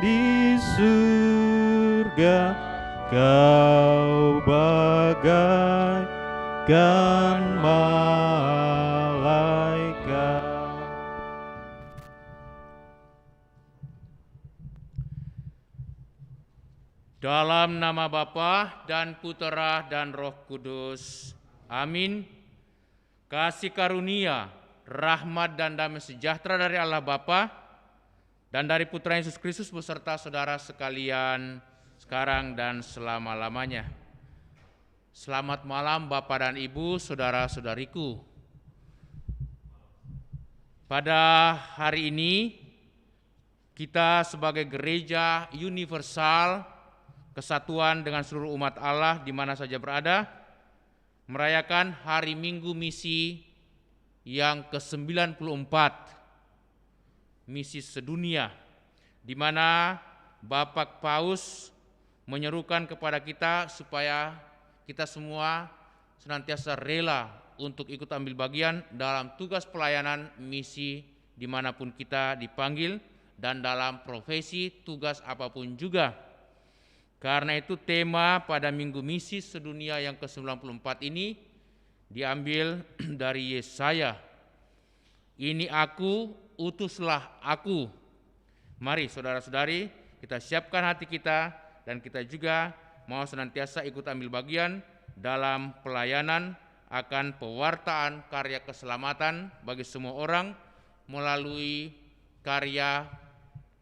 di surga, Kau bagaikan malaikat. Dalam nama Bapa dan Putera dan Roh Kudus. Amin. Kasih karunia, rahmat dan damai sejahtera dari Allah Bapa dan dari Putra Yesus Kristus beserta saudara sekalian sekarang dan selama-lamanya. Selamat malam Bapak dan Ibu, saudara-saudariku. Pada hari ini kita sebagai gereja universal, kesatuan dengan seluruh umat Allah di mana saja berada, merayakan Hari Minggu Misi yang ke-94, misi sedunia, di mana Bapak Paus menyerukan kepada kita supaya kita semua senantiasa rela untuk ikut ambil bagian dalam tugas pelayanan misi dimanapun kita dipanggil dan dalam profesi tugas apapun juga. Karena itu tema pada Minggu Misi Sedunia yang ke-94 ini diambil dari Yesaya. Ini aku, utuslah aku. Mari saudara-saudari, kita siapkan hati kita dan kita juga mau senantiasa ikut ambil bagian dalam pelayanan akan pewartaan karya keselamatan bagi semua orang melalui karya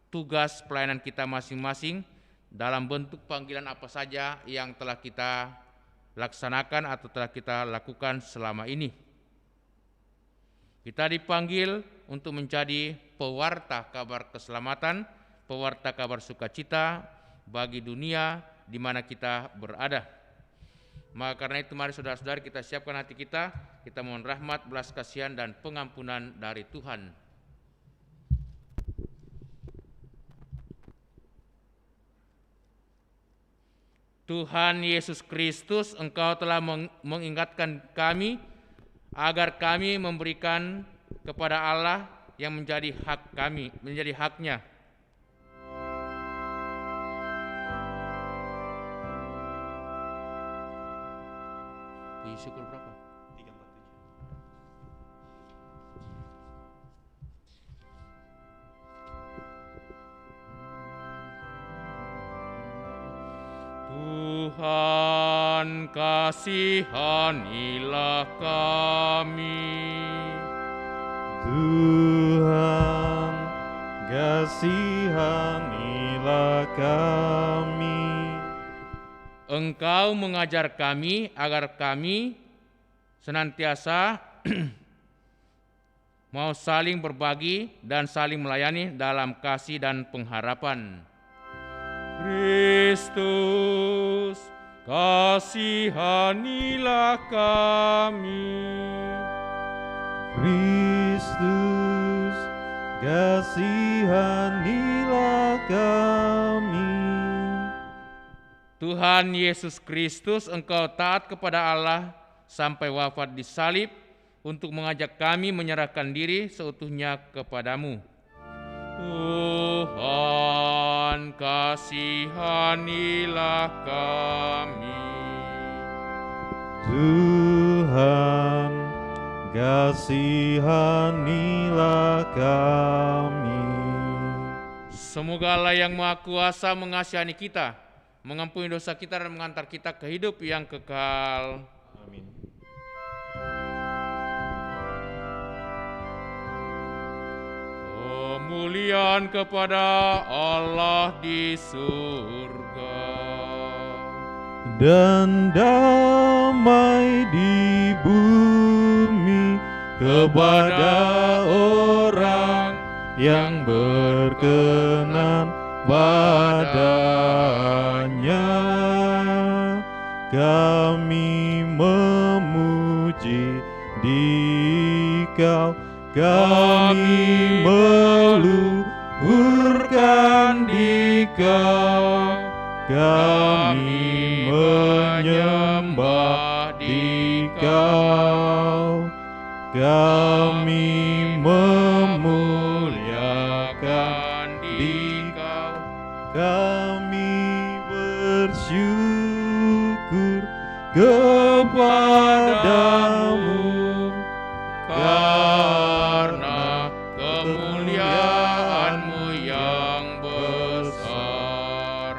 tugas pelayanan kita masing-masing dalam bentuk panggilan apa saja yang telah kita laksanakan atau telah kita lakukan selama ini. Kita dipanggil untuk menjadi pewarta kabar keselamatan, pewarta kabar sukacita bagi dunia di mana kita berada. Maka karena itu mari saudara-saudari kita siapkan hati kita mohon rahmat, belas kasihan dan pengampunan dari Tuhan. Tuhan Yesus Kristus, Engkau telah mengingatkan kami agar kami memberikan kepada Allah yang menjadi hak kami, menjadi haknya. Puji syukur berapa? 347. Tuhan kasihanilah kami. Tuhan kasihanilah kami. Engkau mengajar kami agar kami senantiasa mau saling berbagi dan saling melayani dalam kasih dan pengharapan. Kristus, kasihanilah kami. Kristus, kasihanilah kami. Tuhan Yesus Kristus, Engkau taat kepada Allah sampai wafat di salib untuk mengajak kami menyerahkan diri seutuhnya kepadamu. Tuhan, kasihanilah kami. Tuhan, kasihanilah kami. Semoga Allah yang Maha Kuasa mengasihani kita, mengampuni dosa kita dan mengantar kita ke hidup yang kekal. Amin. Kemuliaan kepada Allah di surga dan damai di bumi kepada orang yang berkenan padanya. Kami memuji Dikau, kami meluhurkan Dikau, kami menyembah Dikau, kami memuliakan Dikau, kami bersyukur kepadamu karena kemuliaan-Mu yang besar.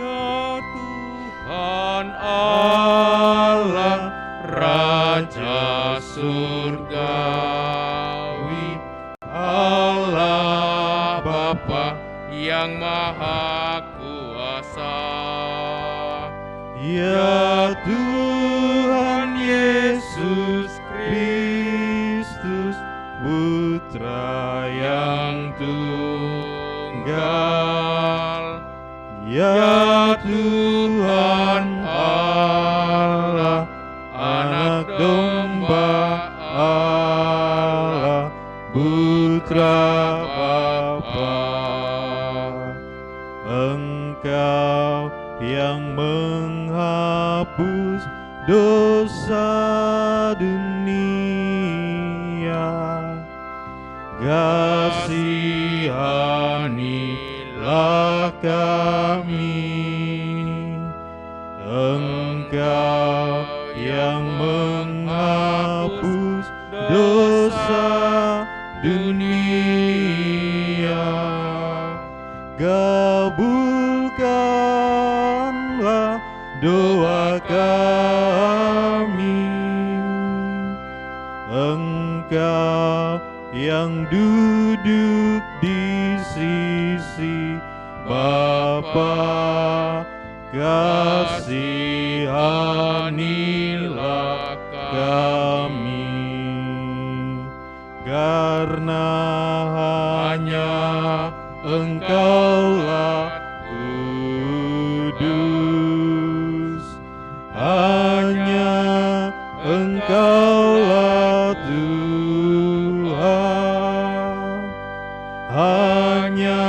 Ya Tuhan Allah, Raja surgawi, Allah Bapa yang Maha Kuasa. ya Tuhan Yesus Kristus, Putra yang tunggal, ya Tuhan Allah, Anak Domba Allah, Putra Bapa. Engkau yang menghapus dosa dunia, kasihanilah kami. Engkau yang menghapus dosa dunia, kabulkanlah doa kami. Engkau yang duduk di sisi Bapa, kasihanilah kami, karena hanya Engkaulah kudus, hanya Engkaulah Tuhan, hanya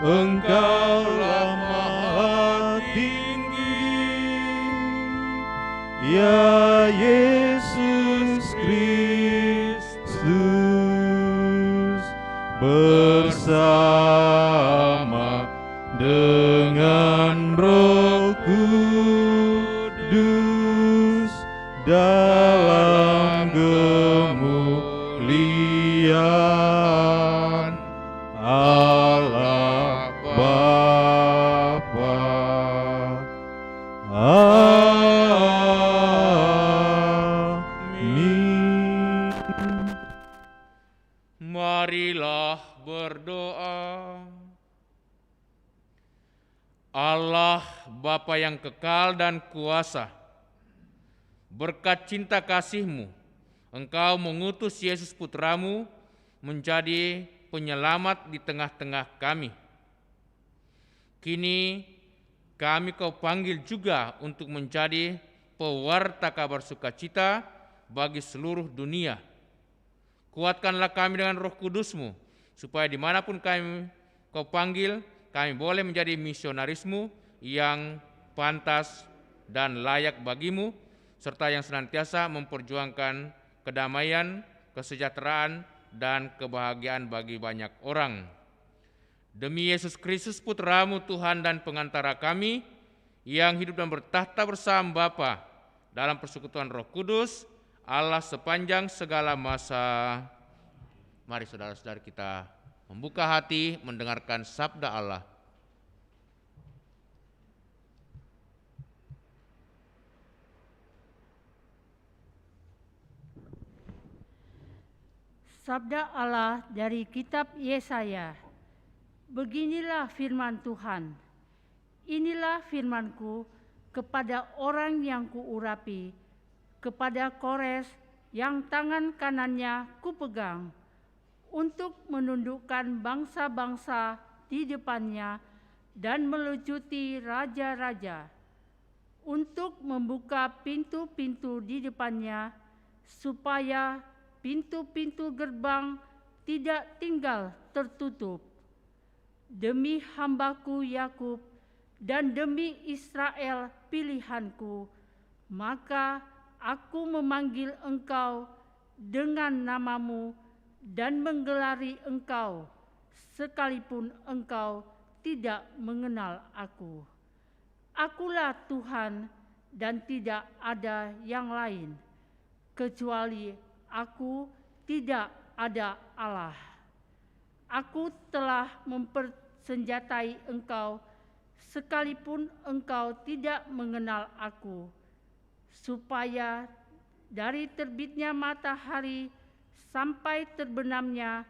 Engkaulah Maha Tinggi, ya Yesus Kristus, bersama dengan Roh Kudus dalam kemuliaan Allah Bapa. Amin. Marilah berdoa. Allah Bapa yang kekal dan kuasa, berkat cinta kasih-Mu, Engkau mengutus Yesus Putra-Mu menjadi penyelamat di tengah-tengah kami. Kini kami Kau panggil juga untuk menjadi pewarta kabar sukacita bagi seluruh dunia. Kuatkanlah kami dengan Roh Kudus-Mu, supaya dimanapun Kau panggil, kami boleh menjadi misionaris-Mu yang pantas dan layak bagi-Mu, serta yang senantiasa memperjuangkan kedamaian, kesejahteraan, dan kebahagiaan bagi banyak orang. Demi Yesus Kristus, Putra-Mu Tuhan dan pengantara kami, yang hidup dan bertahta bersama Bapa dalam persekutuan Roh Kudus, Allah sepanjang segala masa. Mari saudara-saudara kita membuka hati mendengarkan sabda Allah. Sabda Allah dari kitab Yesaya. Beginilah firman Tuhan. Inilah firman-Ku kepada orang yang Kuurapi, kepada Kores yang tangan kanannya kupegang, untuk menundukkan bangsa-bangsa di depannya dan melucuti raja-raja, untuk membuka pintu-pintu di depannya, supaya pintu-pintu gerbang tidak tinggal tertutup. Demi hambaku Yakub dan demi Israel pilihanku, maka aku memanggil engkau dengan namamu dan menggelari engkau, sekalipun engkau tidak mengenal aku. Akulah Tuhan dan tidak ada yang lain. Kecuali aku tidak ada Allah. Aku telah mempersenjatai engkau, sekalipun engkau tidak mengenal aku, supaya dari terbitnya matahari sampai terbenamnya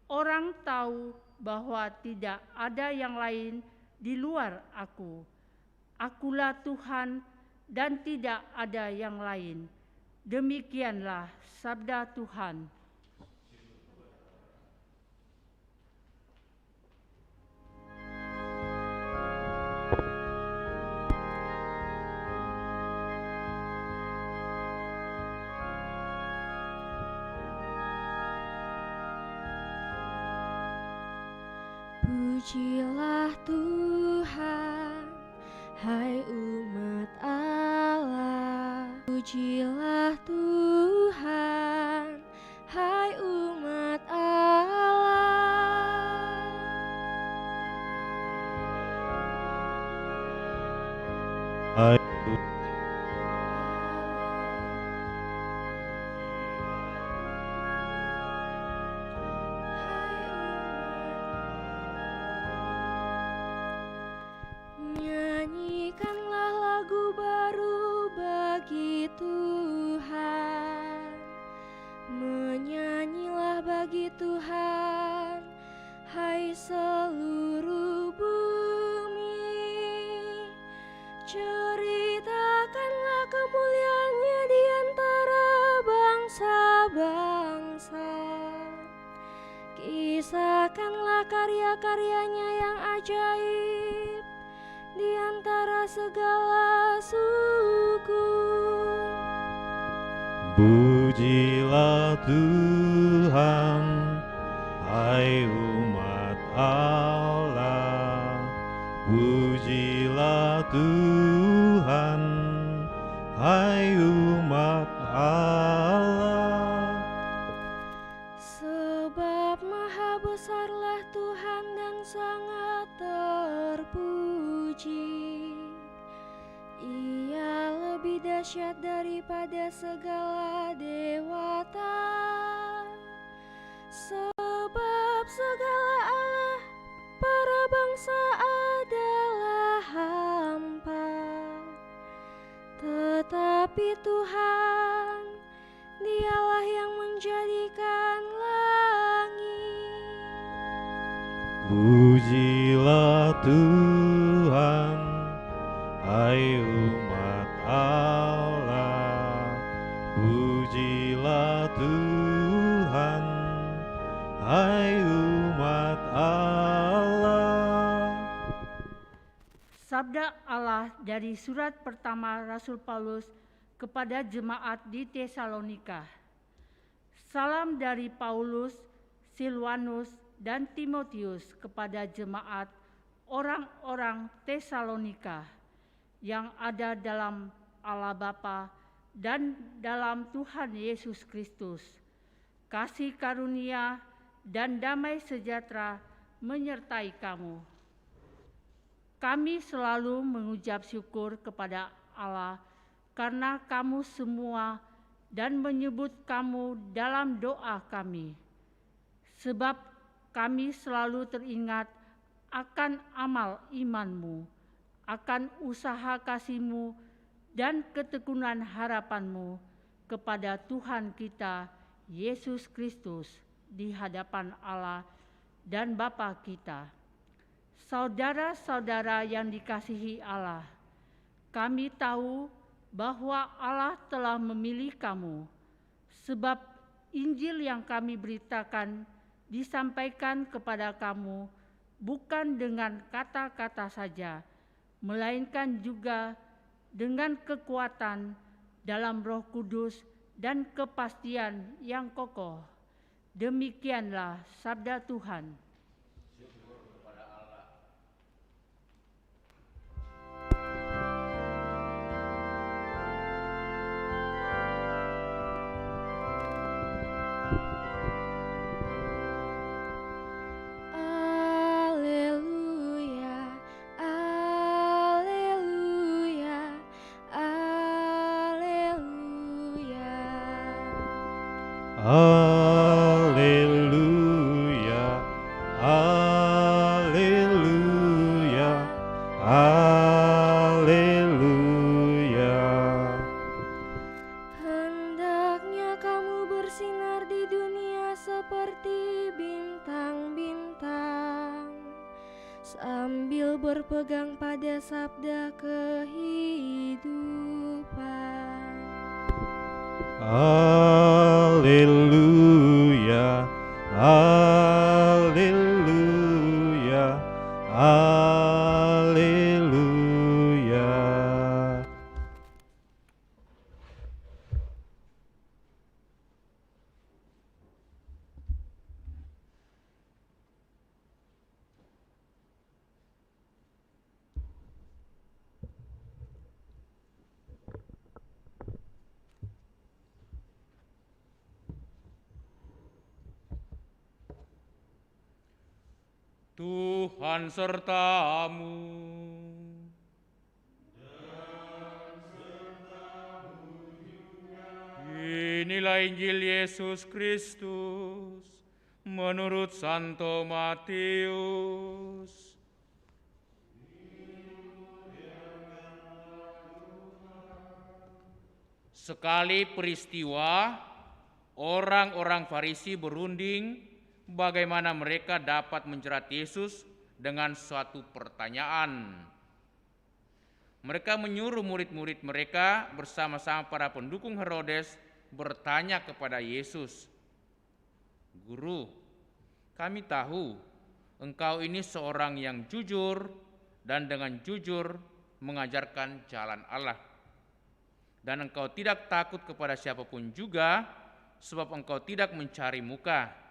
orang tahu bahwa tidak ada yang lain di luar aku. Akulah Tuhan dan tidak ada yang lain. Demikianlah sabda Tuhan. Pujilah Tuhan, hai umat Allah. Pujilah Tuhan, hai umat Allah. Hai Nyanyikanlah lagu baru bagi Tuhan. Menyanyilah bagi Tuhan, hai seluruh bumi. Ceritakanlah kemuliaannya di antara bangsa-bangsa. Kisahkanlah karya-karyanya yang ajaib di antara segala suku. Pujilah Tuhan, hai umat Allah. Pujilah Tuhan, hai umat Allah. Sebab maha besarlah Tuhan dan sangat terpuji. Ia lebih dahsyat daripada segala dewata. Sebab segala Allah para bangsa adalah hampa, tetapi Tuhan, Dialah yang menjadikan langit. Pujilah Tuhan, hai umat Allah. Pujilah Tuhan, hai umat Allah. Sabda Allah dari surat pertama Rasul Paulus kepada jemaat di Tesalonika. Salam dari Paulus, Silwanus, dan Timotius kepada jemaat orang-orang Tesalonika yang ada dalam Allah Bapa dan dalam Tuhan Yesus Kristus. Kasih karunia dan damai sejahtera menyertai kamu. Kami selalu mengucap syukur kepada Allah karena kamu semua dan menyebut kamu dalam doa kami. Sebab kami selalu teringat akan amal imanmu, akan usaha kasihmu dan ketekunan harapanmu kepada Tuhan kita Yesus Kristus di hadapan Allah dan Bapa kita. Saudara-saudara yang dikasihi Allah, kami tahu bahwa Allah telah memilih kamu, sebab Injil yang kami beritakan disampaikan kepada kamu bukan dengan kata-kata saja, melainkan juga dengan kekuatan dalam Roh Kudus dan kepastian yang kokoh. Demikianlah sabda Tuhan. Haleluya, haleluya, haleluya. Hendaknya kamu bersinar di dunia seperti bintang-bintang, sambil berpegang pada sabda kehidupan. Haleluya, haleluya, haleluya. Tuhan sertamu. Inilah Injil Yesus Kristus menurut Santo Matius. Sekali peristiwa, orang-orang Farisi berunding bagaimana mereka dapat menjerat Yesus dengan suatu pertanyaan. Mereka menyuruh murid-murid mereka bersama-sama para pendukung Herodes bertanya kepada Yesus, "Guru, kami tahu engkau ini seorang yang jujur dan dengan jujur mengajarkan jalan Allah. Dan engkau tidak takut kepada siapapun juga, sebab engkau tidak mencari muka.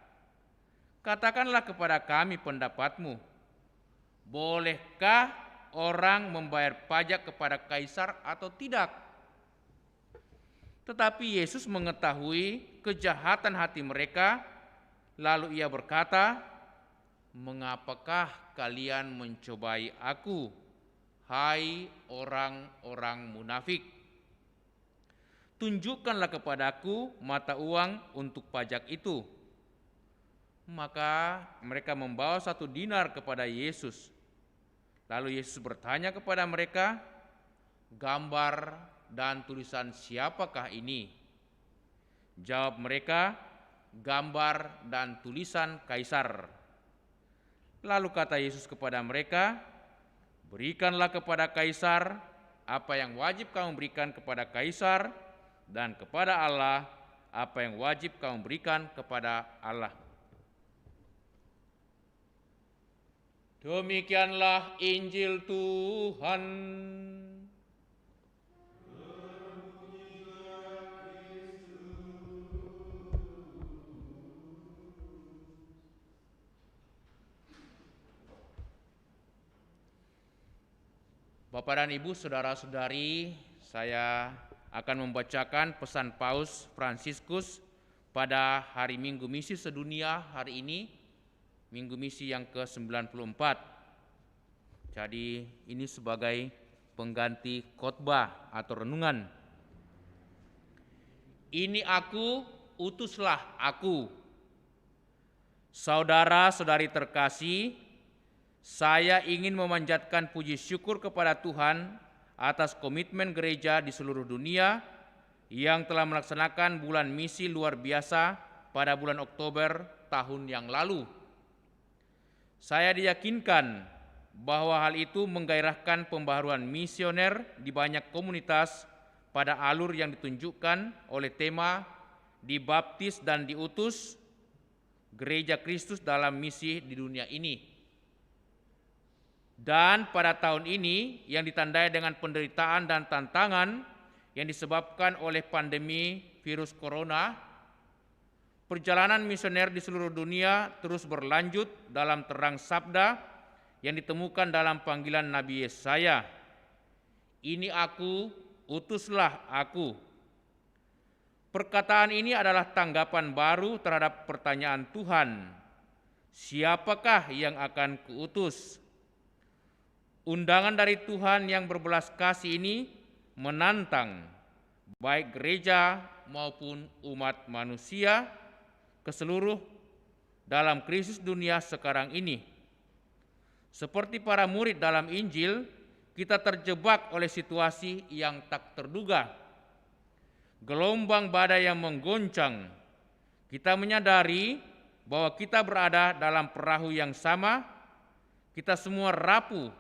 Katakanlah kepada kami pendapatmu, bolehkah orang membayar pajak kepada kaisar atau tidak?" Tetapi Yesus mengetahui kejahatan hati mereka, lalu ia berkata, "Mengapakah kalian mencobai aku, hai orang-orang munafik? Tunjukkanlah kepadaku mata uang untuk pajak itu." Maka mereka membawa 1 dinar kepada Yesus. Lalu Yesus bertanya kepada mereka, "Gambar dan tulisan siapakah ini?" Jawab mereka, "Gambar dan tulisan Kaisar." Lalu kata Yesus kepada mereka, "Berikanlah kepada Kaisar apa yang wajib kamu berikan kepada Kaisar, dan kepada Allah apa yang wajib kamu berikan kepada Allah." Demikianlah Injil Tuhan. Bapak dan Ibu, saudara-saudari, saya akan membacakan pesan Paus Fransiskus pada hari Minggu Misi Sedunia hari ini, Minggu Misi yang ke-94. Jadi ini sebagai pengganti khotbah atau renungan. "Ini aku, utuslah aku." Saudara-saudari terkasih, saya ingin memanjatkan puji syukur kepada Tuhan atas komitmen gereja di seluruh dunia yang telah melaksanakan bulan misi luar biasa pada bulan Oktober tahun yang lalu. Saya diyakinkan bahwa hal itu menggairahkan pembaharuan misioner di banyak komunitas pada alur yang ditunjukkan oleh tema dibaptis dan diutus Gereja Kristus dalam misi di dunia ini. Dan pada tahun ini yang ditandai dengan penderitaan dan tantangan yang disebabkan oleh pandemi virus corona, perjalanan misioner di seluruh dunia terus berlanjut dalam terang sabda yang ditemukan dalam panggilan Nabi Yesaya. Ini aku, utuslah aku. Perkataan ini adalah tanggapan baru terhadap pertanyaan Tuhan, siapakah yang akan kuutus? Undangan dari Tuhan yang berbelas kasih ini menantang baik gereja maupun umat manusia ke seluruh dalam krisis dunia sekarang ini. Seperti para murid dalam Injil, kita terjebak oleh situasi yang tak terduga. Gelombang badai yang menggoncang. Kita menyadari bahwa kita berada dalam perahu yang sama. Kita semua rapuh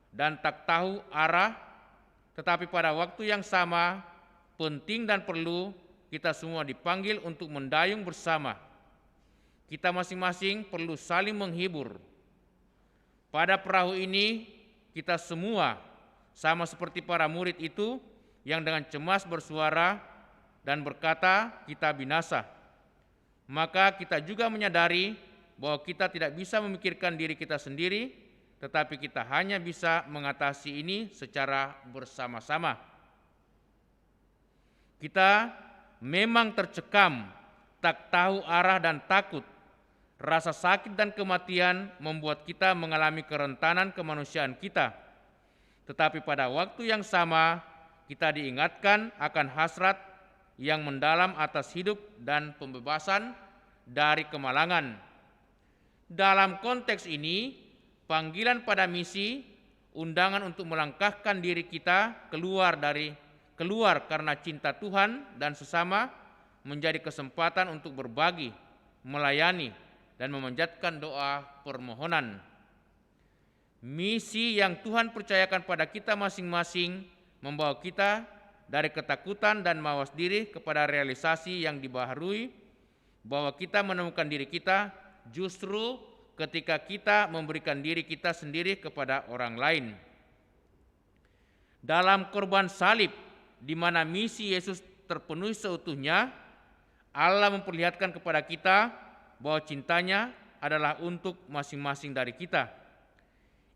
dan tak tahu arah, tetapi pada waktu yang sama, penting dan perlu kita semua dipanggil untuk mendayung bersama. Kita masing-masing perlu saling menghibur. Pada perahu ini, kita semua sama seperti para murid itu yang dengan cemas bersuara dan berkata, kita binasa. Maka kita juga menyadari bahwa kita tidak bisa memikirkan diri kita sendiri, tetapi kita hanya bisa mengatasi ini secara bersama-sama. Kita memang tercekam, tak tahu arah dan takut. Rasa sakit dan kematian membuat kita mengalami kerentanan kemanusiaan kita. Tetapi pada waktu yang sama, kita diingatkan akan hasrat yang mendalam atas hidup dan pembebasan dari kemalangan. Dalam konteks ini, panggilan pada misi, undangan untuk melangkahkan diri kita keluar karena cinta Tuhan dan sesama, menjadi kesempatan untuk berbagi, melayani, dan memanjatkan doa permohonan. Misi yang Tuhan percayakan pada kita masing-masing membawa kita dari ketakutan dan mawas diri kepada realisasi yang dibaharui bahwa kita menemukan diri kita justru ketika kita memberikan diri kita sendiri kepada orang lain. Dalam korban salib, di mana misi Yesus terpenuhi seutuhnya, Allah memperlihatkan kepada kita bahwa cintanya adalah untuk masing-masing dari kita.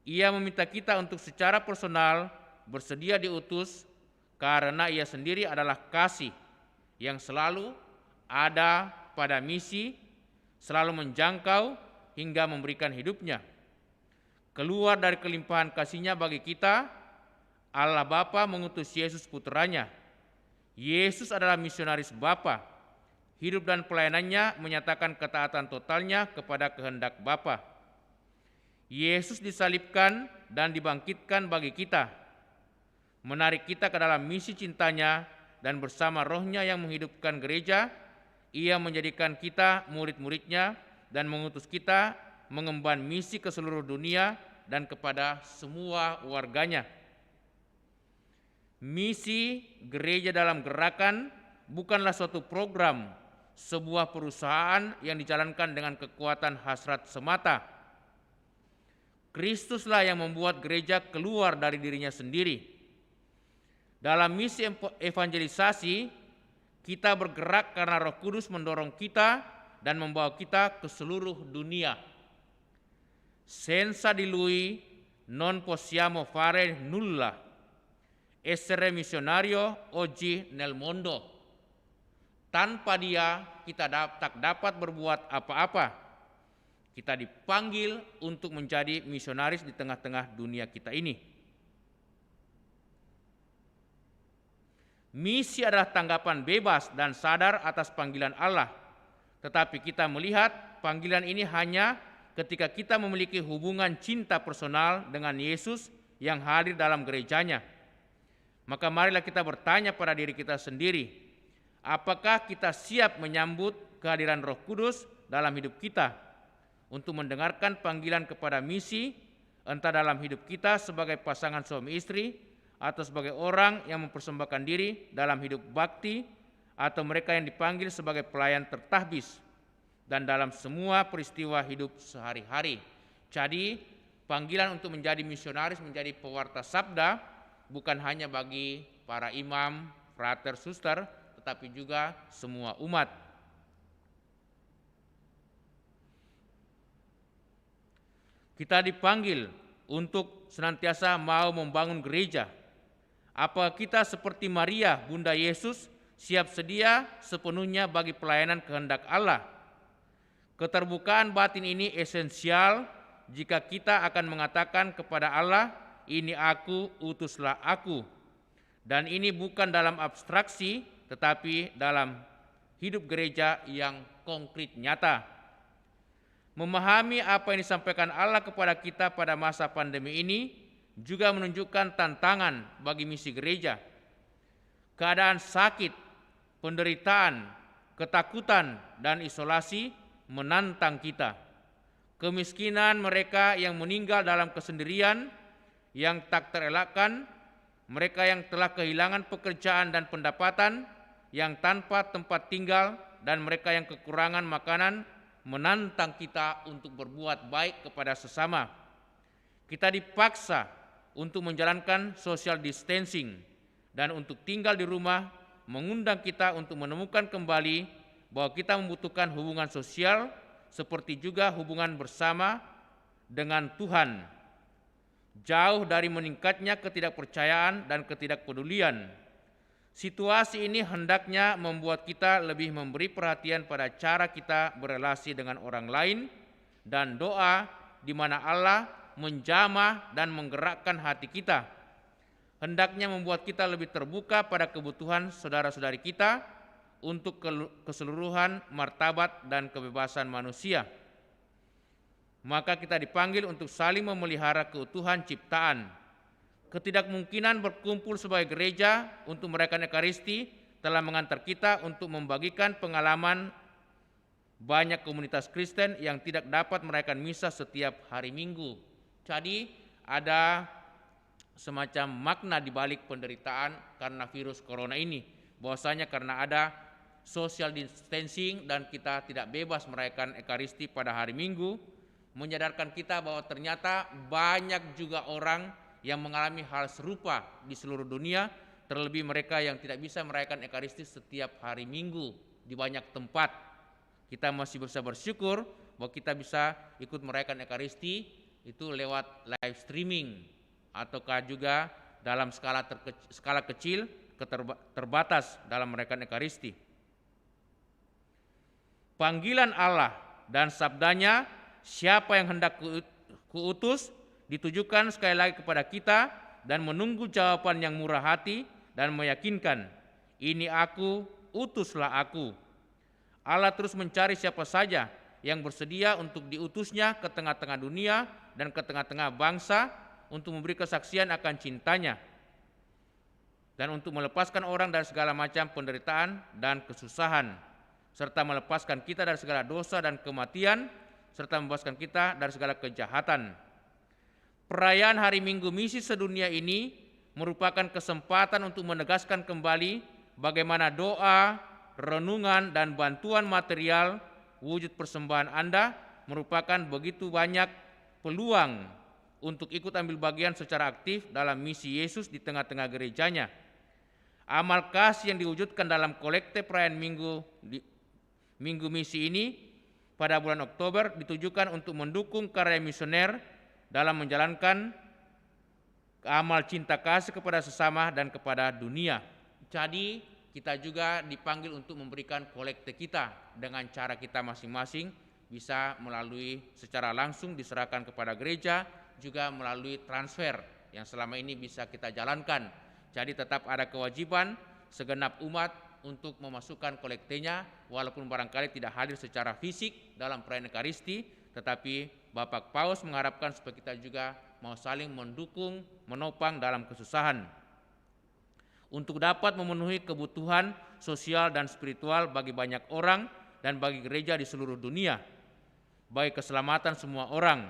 Ia meminta kita untuk secara personal bersedia diutus karena Ia sendiri adalah kasih yang selalu ada pada misi, selalu menjangkau hingga memberikan hidupnya. Keluar dari kelimpahan kasih-Nya bagi kita, Allah Bapa mengutus Yesus putranya. Yesus adalah misionaris Bapa. Hidup dan pelayanannya menyatakan ketaatan totalnya kepada kehendak Bapa. Yesus disalibkan dan dibangkitkan bagi kita, menarik kita ke dalam misi cintanya, dan bersama Roh-Nya yang menghidupkan gereja, Ia menjadikan kita murid-murid-Nya dan mengutus kita mengemban misi ke seluruh dunia dan kepada semua warganya. Misi gereja dalam gerakan bukanlah suatu program, sebuah perusahaan yang dijalankan dengan kekuatan hasrat semata. Kristuslah yang membuat gereja keluar dari dirinya sendiri. Dalam misi evangelisasi, kita bergerak karena Roh Kudus mendorong kita dan membawa kita ke seluruh dunia. Senza di Lui non possiamo fare nulla. Essere missionario oggi nel mondo. Tanpa Dia, kita tak dapat berbuat apa-apa. Kita dipanggil untuk menjadi misionaris di tengah-tengah dunia kita ini. Misi adalah tanggapan bebas dan sadar atas panggilan Allah. Tetapi kita melihat panggilan ini hanya ketika kita memiliki hubungan cinta personal dengan Yesus yang hadir dalam gerejanya. Maka marilah kita bertanya pada diri kita sendiri, apakah kita siap menyambut kehadiran Roh Kudus dalam hidup kita untuk mendengarkan panggilan kepada misi, entah dalam hidup kita sebagai pasangan suami istri atau sebagai orang yang mempersembahkan diri dalam hidup bakti atau mereka yang dipanggil sebagai pelayan tertahbis, dan dalam semua peristiwa hidup sehari-hari. Jadi, panggilan untuk menjadi misionaris, menjadi pewarta sabda, bukan hanya bagi para imam, frater, suster, tetapi juga semua umat. Kita dipanggil untuk senantiasa mau membangun gereja. Apa kita seperti Maria, Bunda Yesus, siap sedia sepenuhnya bagi pelayanan kehendak Allah? Keterbukaan batin ini esensial jika kita akan mengatakan kepada Allah, "Ini aku, utuslah aku." Dan ini bukan dalam abstraksi, tetapi dalam hidup gereja yang konkret nyata. Memahami apa yang disampaikan Allah kepada kita pada masa pandemi ini juga menunjukkan tantangan bagi misi gereja. Keadaan sakit, penderitaan, ketakutan, dan isolasi menantang kita. Kemiskinan mereka yang meninggal dalam kesendirian yang tak terelakkan, mereka yang telah kehilangan pekerjaan dan pendapatan, yang tanpa tempat tinggal, dan mereka yang kekurangan makanan menantang kita untuk berbuat baik kepada sesama. Kita dipaksa untuk menjalankan social distancing dan untuk tinggal di rumah, mengundang kita untuk menemukan kembali bahwa kita membutuhkan hubungan sosial seperti juga hubungan bersama dengan Tuhan. Jauh dari meningkatnya ketidakpercayaan dan ketidakpedulian, situasi ini hendaknya membuat kita lebih memberi perhatian pada cara kita berelasi dengan orang lain dan doa di mana Allah menjamah dan menggerakkan hati kita. Hendaknya membuat kita lebih terbuka pada kebutuhan saudara-saudari kita untuk keseluruhan martabat dan kebebasan manusia. Maka kita dipanggil untuk saling memelihara keutuhan ciptaan. Ketidakmungkinan berkumpul sebagai gereja untuk merayakan Ekaristi telah mengantar kita untuk membagikan pengalaman banyak komunitas Kristen yang tidak dapat merayakan misa setiap hari Minggu. Jadi ada semacam makna di balik penderitaan karena virus corona ini. Bahwasanya karena ada social distancing dan kita tidak bebas merayakan Ekaristi pada hari Minggu, menyadarkan kita bahwa ternyata banyak juga orang yang mengalami hal serupa di seluruh dunia, terlebih mereka yang tidak bisa merayakan Ekaristi setiap hari Minggu di banyak tempat. Kita masih bisa bersyukur bahwa kita bisa ikut merayakan Ekaristi itu lewat live streaming ataukah juga dalam skala kecil terbatas dalam merayakan Ekaristi. Panggilan Allah dan sabdanya, siapa yang hendak kuutus, ditujukan sekali lagi kepada kita dan menunggu jawaban yang murah hati dan meyakinkan, "Ini aku, utuslah aku." Allah terus mencari siapa saja yang bersedia untuk diutusnya ke tengah-tengah dunia dan ke tengah-tengah bangsa untuk memberi kesaksian akan cintanya dan untuk melepaskan orang dari segala macam penderitaan dan kesusahan, serta melepaskan kita dari segala dosa dan kematian, serta membebaskan kita dari segala kejahatan. Perayaan Hari Minggu Misi sedunia ini merupakan kesempatan untuk menegaskan kembali bagaimana doa, renungan, dan bantuan material wujud persembahan Anda merupakan begitu banyak peluang untuk ikut ambil bagian secara aktif dalam misi Yesus di tengah-tengah gerejanya. Amal kasih yang diwujudkan dalam kolekte perayaan Minggu Misi ini pada bulan Oktober ditujukan untuk mendukung karya misioner dalam menjalankan amal cinta kasih kepada sesama dan kepada dunia. Jadi kita juga dipanggil untuk memberikan kolekte kita dengan cara kita masing-masing, bisa melalui secara langsung diserahkan kepada gereja, juga melalui transfer yang selama ini bisa kita jalankan. Jadi tetap ada kewajiban segenap umat untuk memasukkan kolektenya, walaupun barangkali tidak hadir secara fisik dalam perayaan Ekaristi, tetapi Bapak Paus mengharapkan supaya kita juga mau saling mendukung, menopang dalam kesusahan untuk dapat memenuhi kebutuhan sosial dan spiritual bagi banyak orang dan bagi gereja di seluruh dunia, bagi keselamatan semua orang.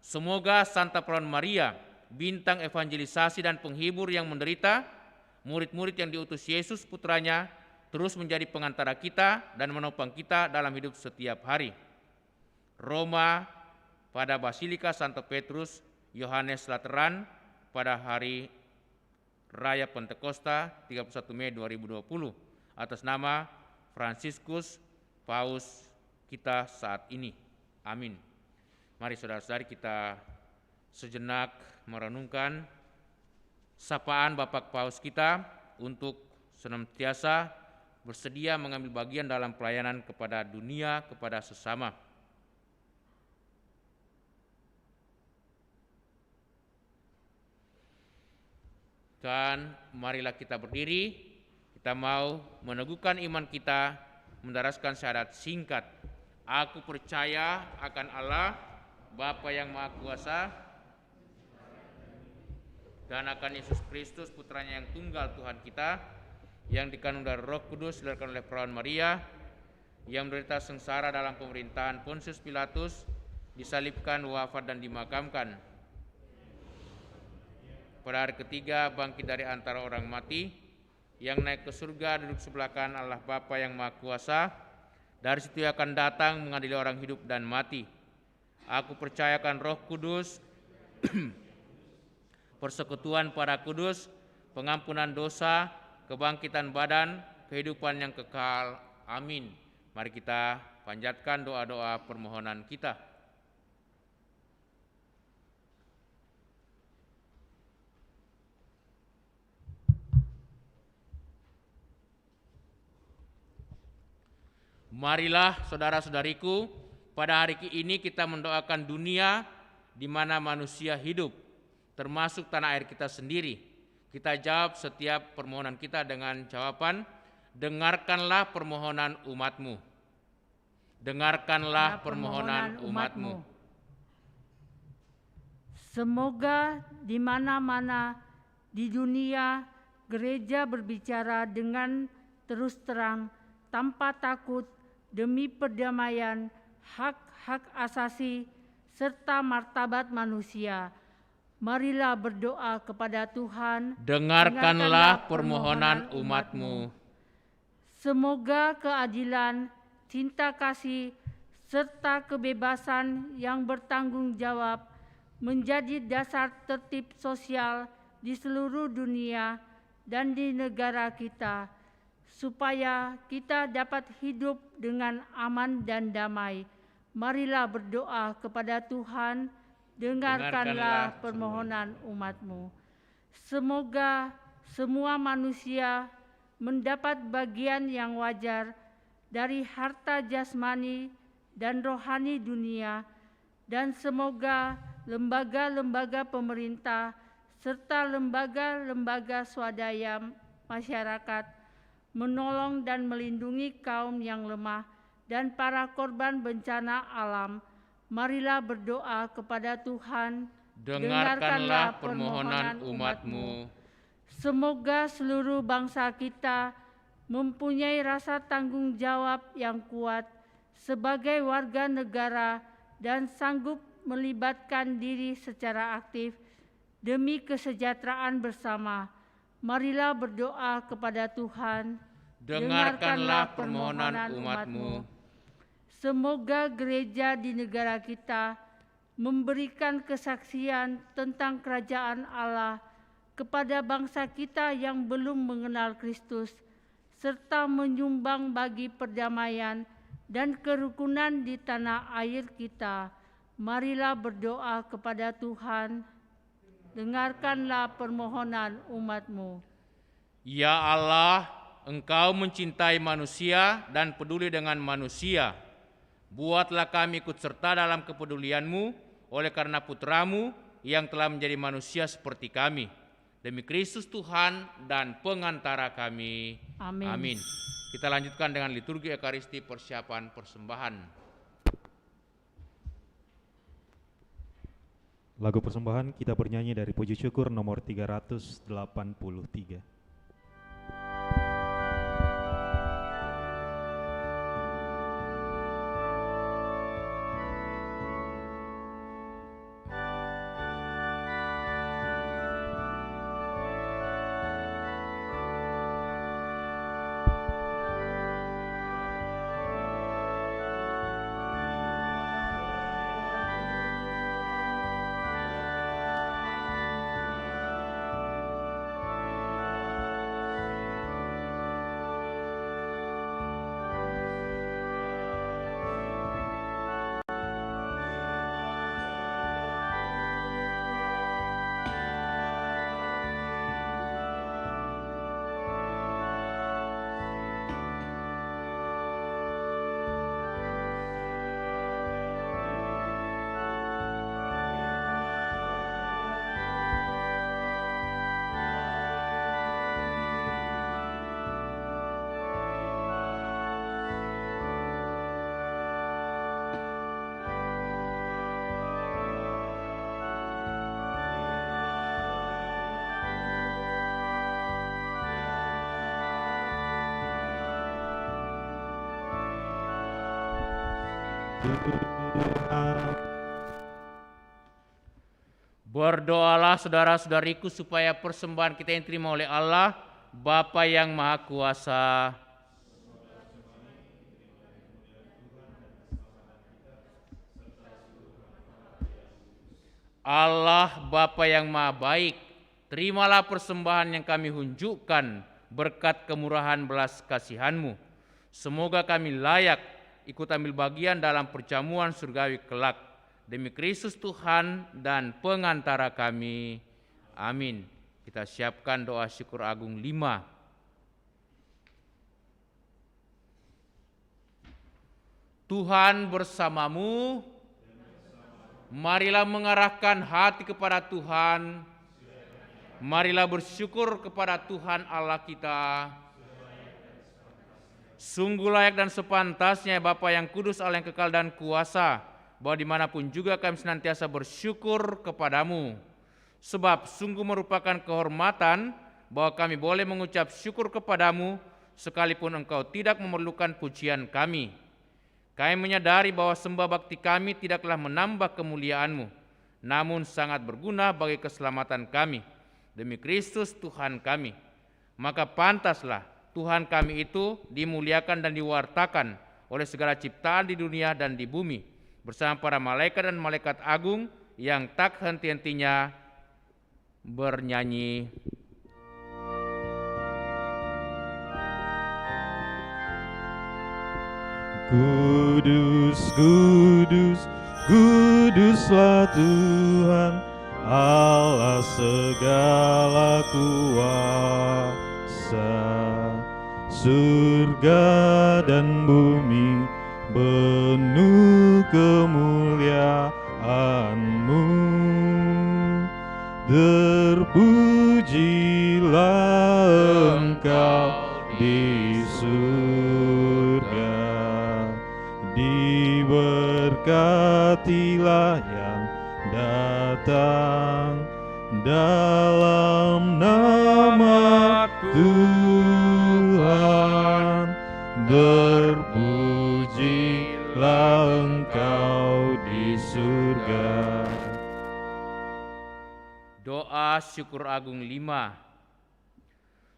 Semoga Santa Perawan Maria, bintang evangelisasi dan penghibur yang menderita, murid-murid yang diutus Yesus putranya, terus menjadi pengantara kita dan menopang kita dalam hidup setiap hari. Roma pada Basilika Santo Petrus Yohanes Lateran pada hari Raya Pentakosta 31 Mei 2020 atas nama Fransiskus Paus kita saat ini. Amin. Mari saudara-saudari kita sejenak merenungkan sapaan Bapak Paus kita untuk senantiasa bersedia mengambil bagian dalam pelayanan kepada dunia, kepada sesama. Dan marilah kita berdiri, kita mau meneguhkan iman kita, mendaraskan syahadat singkat. Aku percaya akan Allah, Bapa yang Maha Kuasa, dan akan Yesus Kristus, Putranya yang tunggal Tuhan kita, yang dikandung dari Roh Kudus, dilahirkan oleh perawan Maria, yang menderita sengsara dalam pemerintahan Pontius Pilatus, disalibkan, wafat dan dimakamkan. Pada hari ketiga bangkit dari antara orang mati, yang naik ke surga duduk sebelah kanan Allah Bapa yang Maha Kuasa. Dari situ akan datang mengadili orang hidup dan mati. Aku percayakan Roh Kudus, persekutuan para kudus, pengampunan dosa, kebangkitan badan, kehidupan yang kekal. Amin. Mari kita panjatkan doa-doa permohonan kita. Marilah saudara-saudariku, pada hari ini kita mendoakan dunia di mana manusia hidup, termasuk tanah air kita sendiri. Kita jawab setiap permohonan kita dengan jawaban, dengarkanlah permohonan umat-Mu. Dengarkanlah permohonan umat-Mu. Semoga di mana-mana di dunia gereja berbicara dengan terus terang, tanpa takut, demi perdamaian, hak-hak asasi, serta martabat manusia. Marilah berdoa kepada Tuhan. Dengarkanlah permohonan umat-Mu. Semoga keadilan, cinta kasih, serta kebebasan yang bertanggung jawab menjadi dasar tertib sosial di seluruh dunia dan di negara kita, supaya kita dapat hidup dengan aman dan damai. Marilah berdoa kepada Tuhan, dengarkanlah permohonan umat-Mu. Semoga semua manusia mendapat bagian yang wajar dari harta jasmani dan rohani dunia, dan semoga lembaga-lembaga pemerintah serta lembaga-lembaga swadaya masyarakat menolong dan melindungi kaum yang lemah dan para korban bencana alam. Marilah berdoa kepada Tuhan, dengarkanlah permohonan umat-Mu. Semoga seluruh bangsa kita mempunyai rasa tanggung jawab yang kuat sebagai warga negara dan sanggup melibatkan diri secara aktif demi kesejahteraan bersama. Marilah berdoa kepada Tuhan, dengarkanlah permohonan umat-Mu. Semoga gereja di negara kita memberikan kesaksian tentang kerajaan Allah kepada bangsa kita yang belum mengenal Kristus, serta menyumbang bagi perdamaian dan kerukunan di tanah air kita. Marilah berdoa kepada Tuhan, dengarkanlah permohonan umat-Mu. Ya Allah, Engkau mencintai manusia dan peduli dengan manusia. Buatlah kami ikut serta dalam kepedulian-Mu oleh karena Putra-Mu yang telah menjadi manusia seperti kami. Demi Kristus Tuhan dan pengantara kami. Amin. Amin. Kita lanjutkan dengan liturgi Ekaristi persiapan persembahan. Lagu persembahan kita bernyanyi dari puji syukur nomor 383. Tuhan. Berdoalah saudara-saudariku supaya persembahan kita yang diterima oleh Allah, Bapa yang Maha Kuasa, Allah Bapa yang Maha Baik, terimalah persembahan yang kami hunjukkan berkat kemurahan belas kasihan-Mu. Semoga kami layak ikut ambil bagian dalam perjamuan surgawi kelak. Demi Kristus Tuhan dan pengantara kami. Amin. Kita siapkan doa syukur agung 5. Tuhan bersamamu. Marilah mengarahkan hati kepada Tuhan. Marilah bersyukur kepada Tuhan Allah kita. Sungguh layak dan sepantasnya Bapa yang kudus, Allah yang kekal dan kuasa, bahwa dimanapun juga kami senantiasa bersyukur kepadamu. Sebab sungguh merupakan kehormatan bahwa kami boleh mengucap syukur kepadamu sekalipun engkau tidak memerlukan pujian kami. Kami menyadari bahwa sembah bakti kami tidaklah menambah kemuliaan-Mu, namun sangat berguna bagi keselamatan kami. Demi Kristus Tuhan kami, maka pantaslah Tuhan kami itu dimuliakan dan diwartakan oleh segala ciptaan di dunia dan di bumi, bersama para malaikat dan malaikat agung yang tak henti-hentinya bernyanyi. Kudus, kudus, kuduslah Tuhan, Allah segala kuasa. Surga dan bumi penuh kemuliaan-Mu. Terpujilah Engkau di surga, diberkatilah yang datang dalam nama Tuhan. Terpujilah Engkau di surga. Doa syukur agung 5.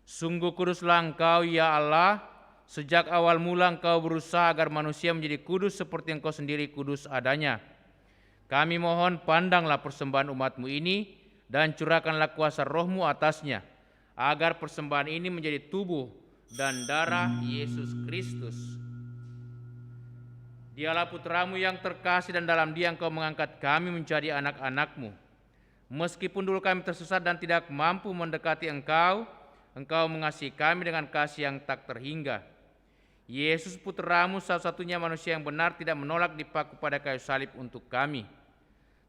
Sungguh kuduslah Engkau ya Allah, sejak awal mula Engkau berusaha agar manusia menjadi kudus seperti Engkau sendiri kudus adanya. Kami mohon pandanglah persembahan umat-Mu ini dan curahkanlah kuasa Roh-Mu atasnya, agar persembahan ini menjadi tubuh dan darah Yesus Kristus. Dialah Putra-Mu yang terkasih dan dalam Dia Engkau mengangkat kami menjadi anak-anak-Mu. Meskipun dulu kami tersesat dan tidak mampu mendekati Engkau, Engkau mengasihi kami dengan kasih yang tak terhingga. Yesus Putra-Mu satu-satunya manusia yang benar tidak menolak dipaku pada kayu salib untuk kami.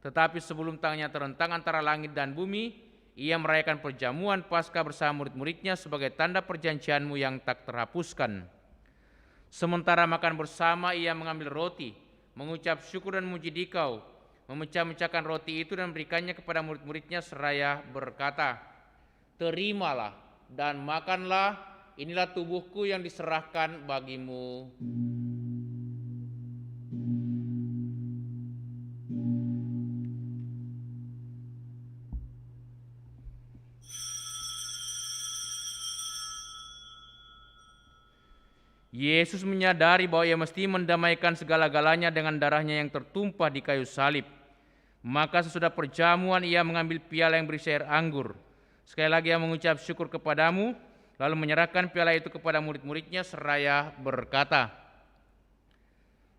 Tetapi sebelum tangannya terentang antara langit dan bumi, Ia merayakan perjamuan Paskah bersama murid-muridnya sebagai tanda perjanjian-Mu yang tak terhapuskan. Sementara makan bersama, Ia mengambil roti, mengucap syukur dan memuji Dikau, memecah-mecahkan roti itu dan memberikannya kepada murid-muridnya seraya berkata, "Terimalah dan makanlah, inilah tubuhku yang diserahkan bagimu." Yesus menyadari bahwa Ia mesti mendamaikan segala-galanya dengan darahnya yang tertumpah di kayu salib. Maka sesudah perjamuan Ia mengambil piala yang berisi air anggur. Sekali lagi Ia mengucap syukur kepadamu, lalu menyerahkan piala itu kepada murid-muridnya seraya berkata,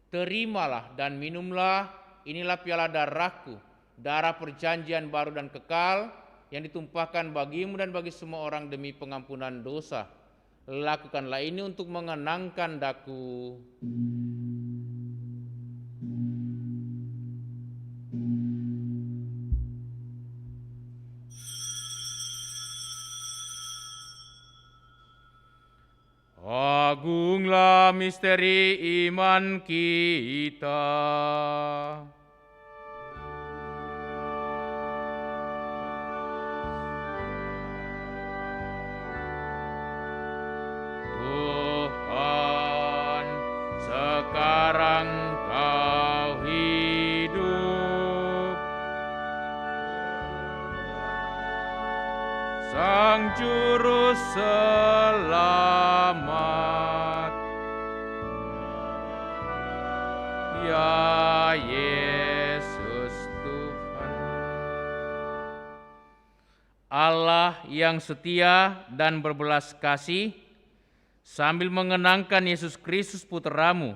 "Terimalah dan minumlah, inilah piala darahku, darah perjanjian baru dan kekal, yang ditumpahkan bagimu dan bagi semua orang demi pengampunan dosa. Lakukanlah ini untuk mengenangkan daku." Agunglah misteri iman kita. Tuhan, sekarang yang setia dan berbelas kasih, sambil mengenangkan Yesus Kristus Putra-Mu,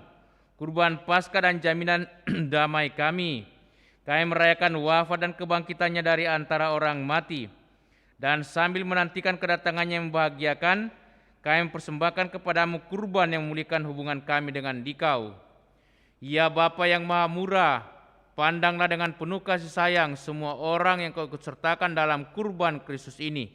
kurban Paskah dan jaminan damai kami merayakan wafat dan kebangkitannya dari antara orang mati, dan sambil menantikan kedatangannya yang membahagiakan, kami mempersembahkan kepadamu kurban yang memulihkan hubungan kami dengan Dikau. Ya Bapa yang Maha Murah, pandanglah dengan penuh kasih sayang semua orang yang Kau ikut sertakan dalam kurban Kristus ini.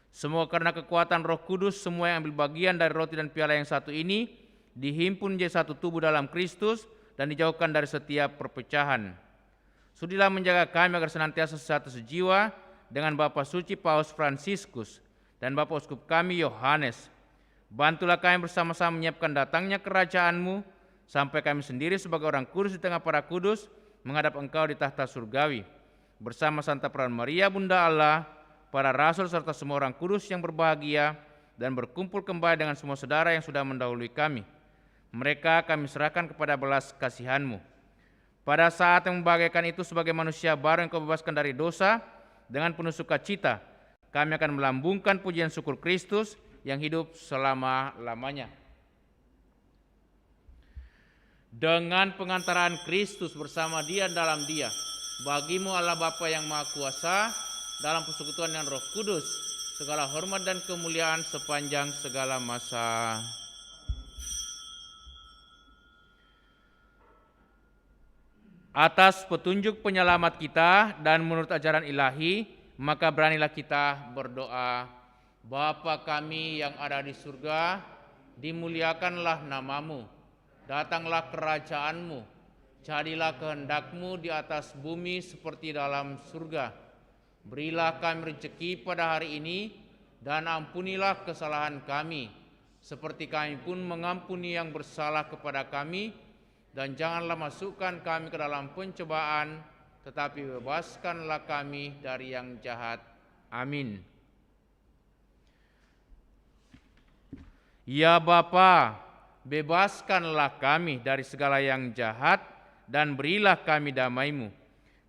Semua karena kekuatan Roh Kudus, semua yang ambil bagian dari roti dan piala yang satu ini dihimpun menjadi satu tubuh dalam Kristus dan dijauhkan dari setiap perpecahan. Sudilah menjaga kami agar senantiasa satu sejiwa dengan Bapa Suci Paus Fransiskus dan Bapak Uskup kami Yohanes. Bantulah kami bersama-sama menyiapkan datangnya kerajaan-Mu, sampai kami sendiri sebagai orang kudus di tengah para kudus menghadap Engkau di tahta surgawi. Bersama Santa Perawan Maria Bunda Allah, para rasul serta semua orang kudus yang berbahagia, dan berkumpul kembali dengan semua saudara yang sudah mendahului kami. Mereka kami serahkan kepada belas kasihan-Mu. Pada saat yang membahagiakan itu sebagai manusia baru yang Kau bebaskan dari dosa, dengan penuh sukacita, kami akan melambungkan pujian syukur Kristus yang hidup selama-lamanya. Dengan pengantaran Kristus bersama Dia dalam Dia, bagi-Mu Allah Bapa yang Maha Kuasa, dalam persekutuan dengan Roh Kudus, segala hormat dan kemuliaan sepanjang segala masa. Atas petunjuk penyelamat kita dan menurut ajaran ilahi, maka beranilah kita berdoa. Bapa kami yang ada di surga, dimuliakanlah nama-Mu, datanglah kerajaan-Mu, jadilah kehendak-Mu di atas bumi seperti dalam surga. Berilah kami rezeki pada hari ini, dan ampunilah kesalahan kami, seperti kami pun mengampuni yang bersalah kepada kami, dan janganlah masukkan kami ke dalam pencobaan, tetapi bebaskanlah kami dari yang jahat. Amin. Ya Bapa, bebaskanlah kami dari segala yang jahat, dan berilah kami damai-Mu.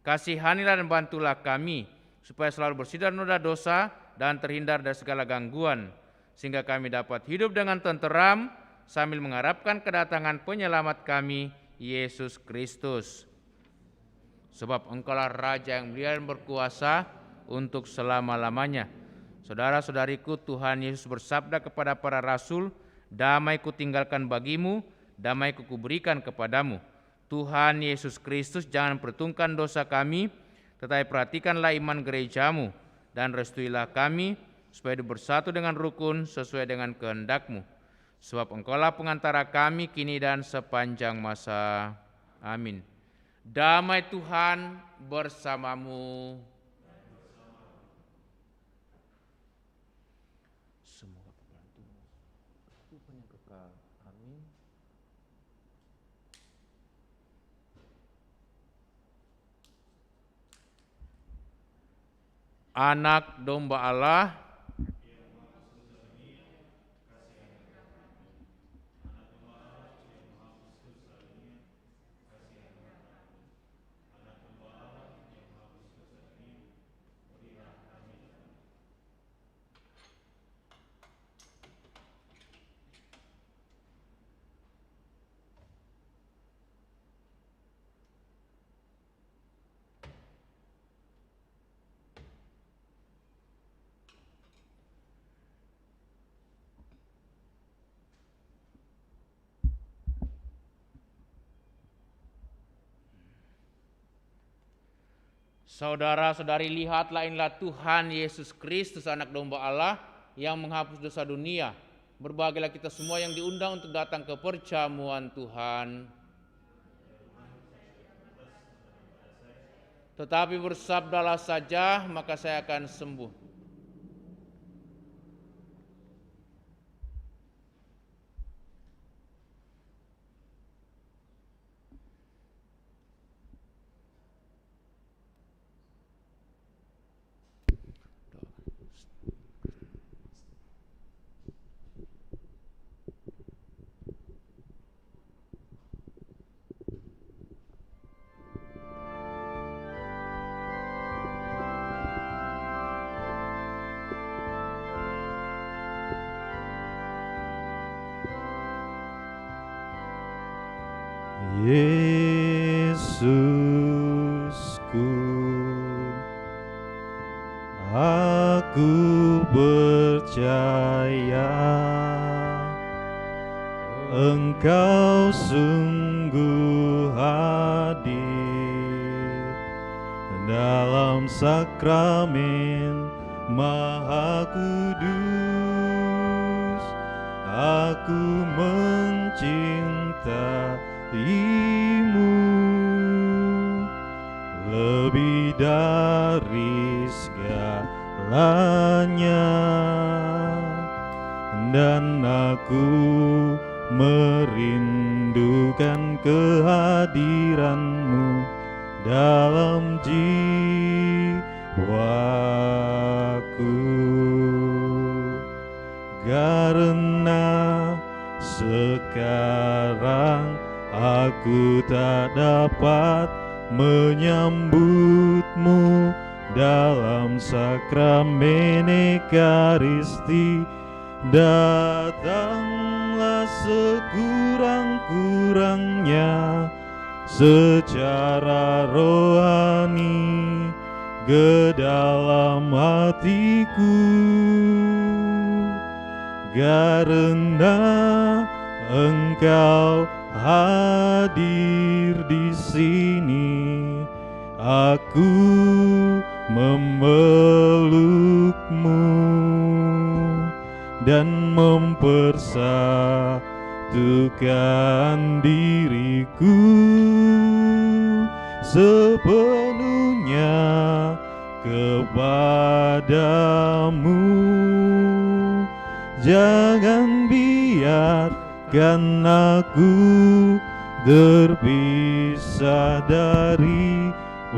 Kasihanilah dan bantulah kami, supaya selalu bersih dari noda dosa dan terhindar dari segala gangguan, sehingga kami dapat hidup dengan tenteram, sambil mengharapkan kedatangan penyelamat kami, Yesus Kristus. Sebab Engkaulah Raja yang mulia dan berkuasa untuk selama-lamanya. Saudara-saudariku, Tuhan Yesus bersabda kepada para rasul, "Damai kutinggalkan bagimu, damai kuberikan kepadamu." Tuhan Yesus Kristus jangan perhitungkan dosa kami, tetapi perhatikanlah iman gereja-Mu, dan restuilah kami, supaya bersatu dengan rukun sesuai dengan kehendak-Mu. Sebab Engkaulah pengantara kami kini dan sepanjang masa. Amin. Damai Tuhan bersamamu. Semoga pembantu-Mu Tuhan yang kekal. Amin. Anak domba Allah, saudara-saudari, lihatlah, inilah Tuhan Yesus Kristus, anak domba Allah yang menghapus dosa dunia. Berbahagialah kita semua yang diundang untuk datang ke perjamuan Tuhan. Tetapi bersabdalah saja, maka saya akan sembuh. Yesusku, aku percaya Engkau sungguh hadir dalam sakramen Maha Kudus. Aku mencintaimu lebih dari segalanya, dan aku merindukan kehadiranmu dalam jiwaku. Karena sekarang aku tak dapat menyambutmu dalam sakramen Ekaristi, datanglah sekurang-kurangnya secara rohani ke dalam hatiku. Karena Engkau hadir di sini, aku memelukmu dan mempersatukan diriku sepenuhnya kepadamu. Jangan biarkan aku terpisah daripadamu.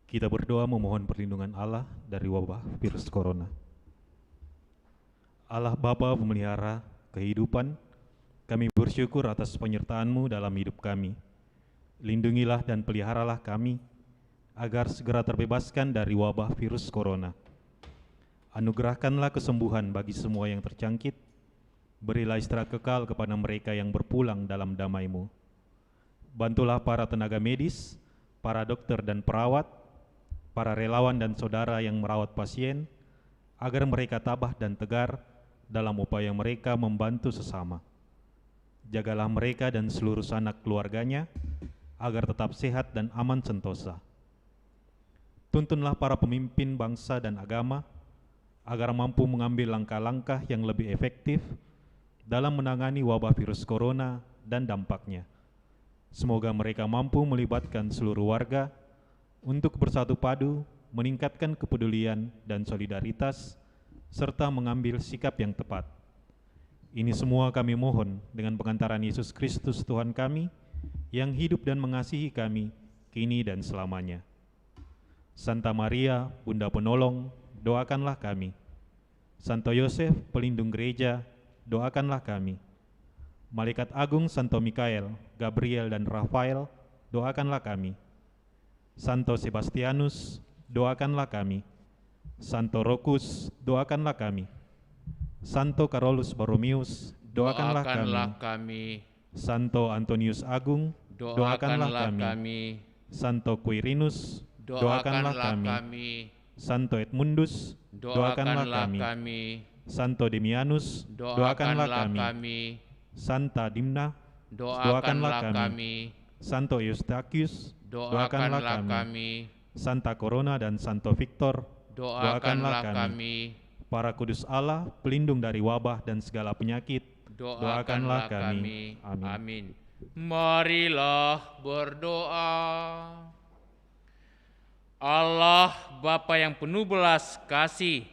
Kita berdoa memohon perlindungan Allah dari wabah virus corona. Allah Bapa pemelihara kehidupan, kami bersyukur atas penyertaan-Mu dalam hidup kami. Lindungilah dan peliharalah kami, agar segera terbebaskan dari wabah virus corona. Anugerahkanlah kesembuhan bagi semua yang terjangkit, berilah istirahat kekal kepada mereka yang berpulang dalam damai-Mu. Bantulah para tenaga medis, para dokter dan perawat, para relawan dan saudara yang merawat pasien, agar mereka tabah dan tegar dalam upaya mereka membantu sesama. Jagalah mereka dan seluruh sanak keluarganya, agar tetap sehat dan aman sentosa. Tuntunlah para pemimpin bangsa dan agama, agar mampu mengambil langkah-langkah yang lebih efektif dalam menangani wabah virus corona dan dampaknya. Semoga mereka mampu melibatkan seluruh warga untuk bersatu padu, meningkatkan kepedulian dan solidaritas, serta mengambil sikap yang tepat. Ini semua kami mohon dengan pengantaran Yesus Kristus Tuhan kami, yang hidup dan mengasihi kami, kini dan selamanya. Santa Maria, Bunda Penolong, doakanlah kami. Santo Yosef, pelindung gereja, doakanlah kami. Malaikat Agung Santo Mikael, Gabriel dan Rafael, doakanlah kami. Santo Sebastianus, doakanlah kami. Santo Rokus, doakanlah kami. Santo Carolus Borromeus, doakanlah kami. Santo Antonius Agung, doakanlah kami. Santo Quirinus, doakanlah kami. Santo Edmundus, doakanlah kami. Santo Demianus, doakanlah kami. Santa Dimna, doakanlah kami. Santo Eustachius, doakanlah kami. Santa Corona dan Santo Victor, doakanlah kami. Para kudus Allah, pelindung dari wabah dan segala penyakit, doakanlah kami. Amin. Marilah berdoa. Allah Bapa yang penuh belas kasih,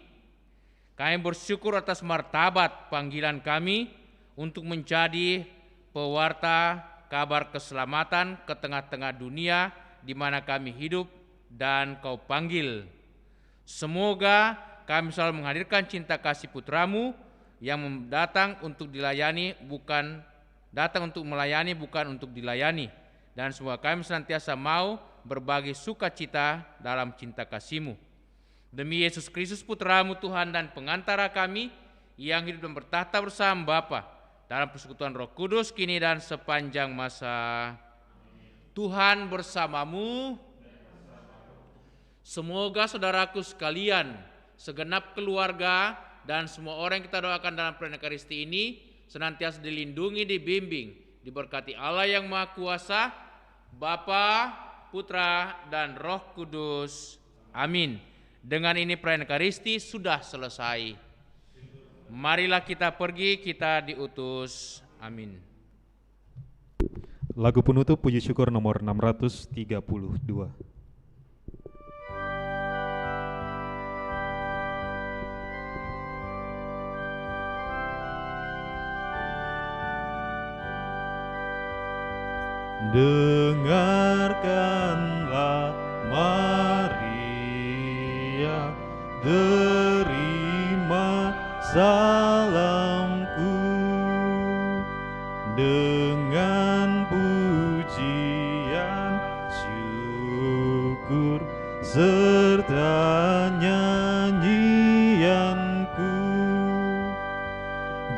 kami bersyukur atas martabat panggilan kami untuk menjadi pewarta kabar keselamatan ke tengah-tengah dunia di mana kami hidup dan Kau panggil. Semoga kami selalu menghadirkan cinta kasih Putramu yang datang untuk dilayani, bukan untuk dilayani. Dan semoga kami senantiasa mau berbagi sukacita dalam cinta kasih-Mu. Demi Yesus Kristus Putramu Tuhan dan pengantara kami yang hidup dan bertahta bersama Bapa dalam persekutuan Roh Kudus kini dan sepanjang masa. Tuhan bersamamu. Semoga saudaraku sekalian, segenap keluarga dan semua orang yang kita doakan dalam perayaan Ekaristi ini senantiasa dilindungi, dibimbing, diberkati Allah yang Maha Kuasa, Bapa, Putra, dan Roh Kudus. Amin. Dengan ini perayaan Ekaristi sudah selesai. Marilah kita pergi, kita diutus. Amin. Lagu penutup puji syukur nomor 632. Dengarkanlah Maria, terima salamku, dengan pujian syukur serta nyanyianku.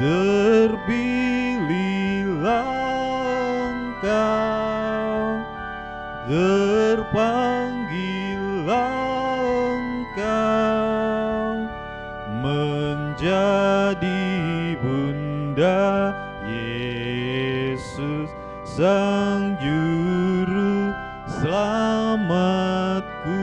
Terpilihlah Engkau, terpanggillah Engkau menjadi Bunda Yesus, Sang Juru Selamatku.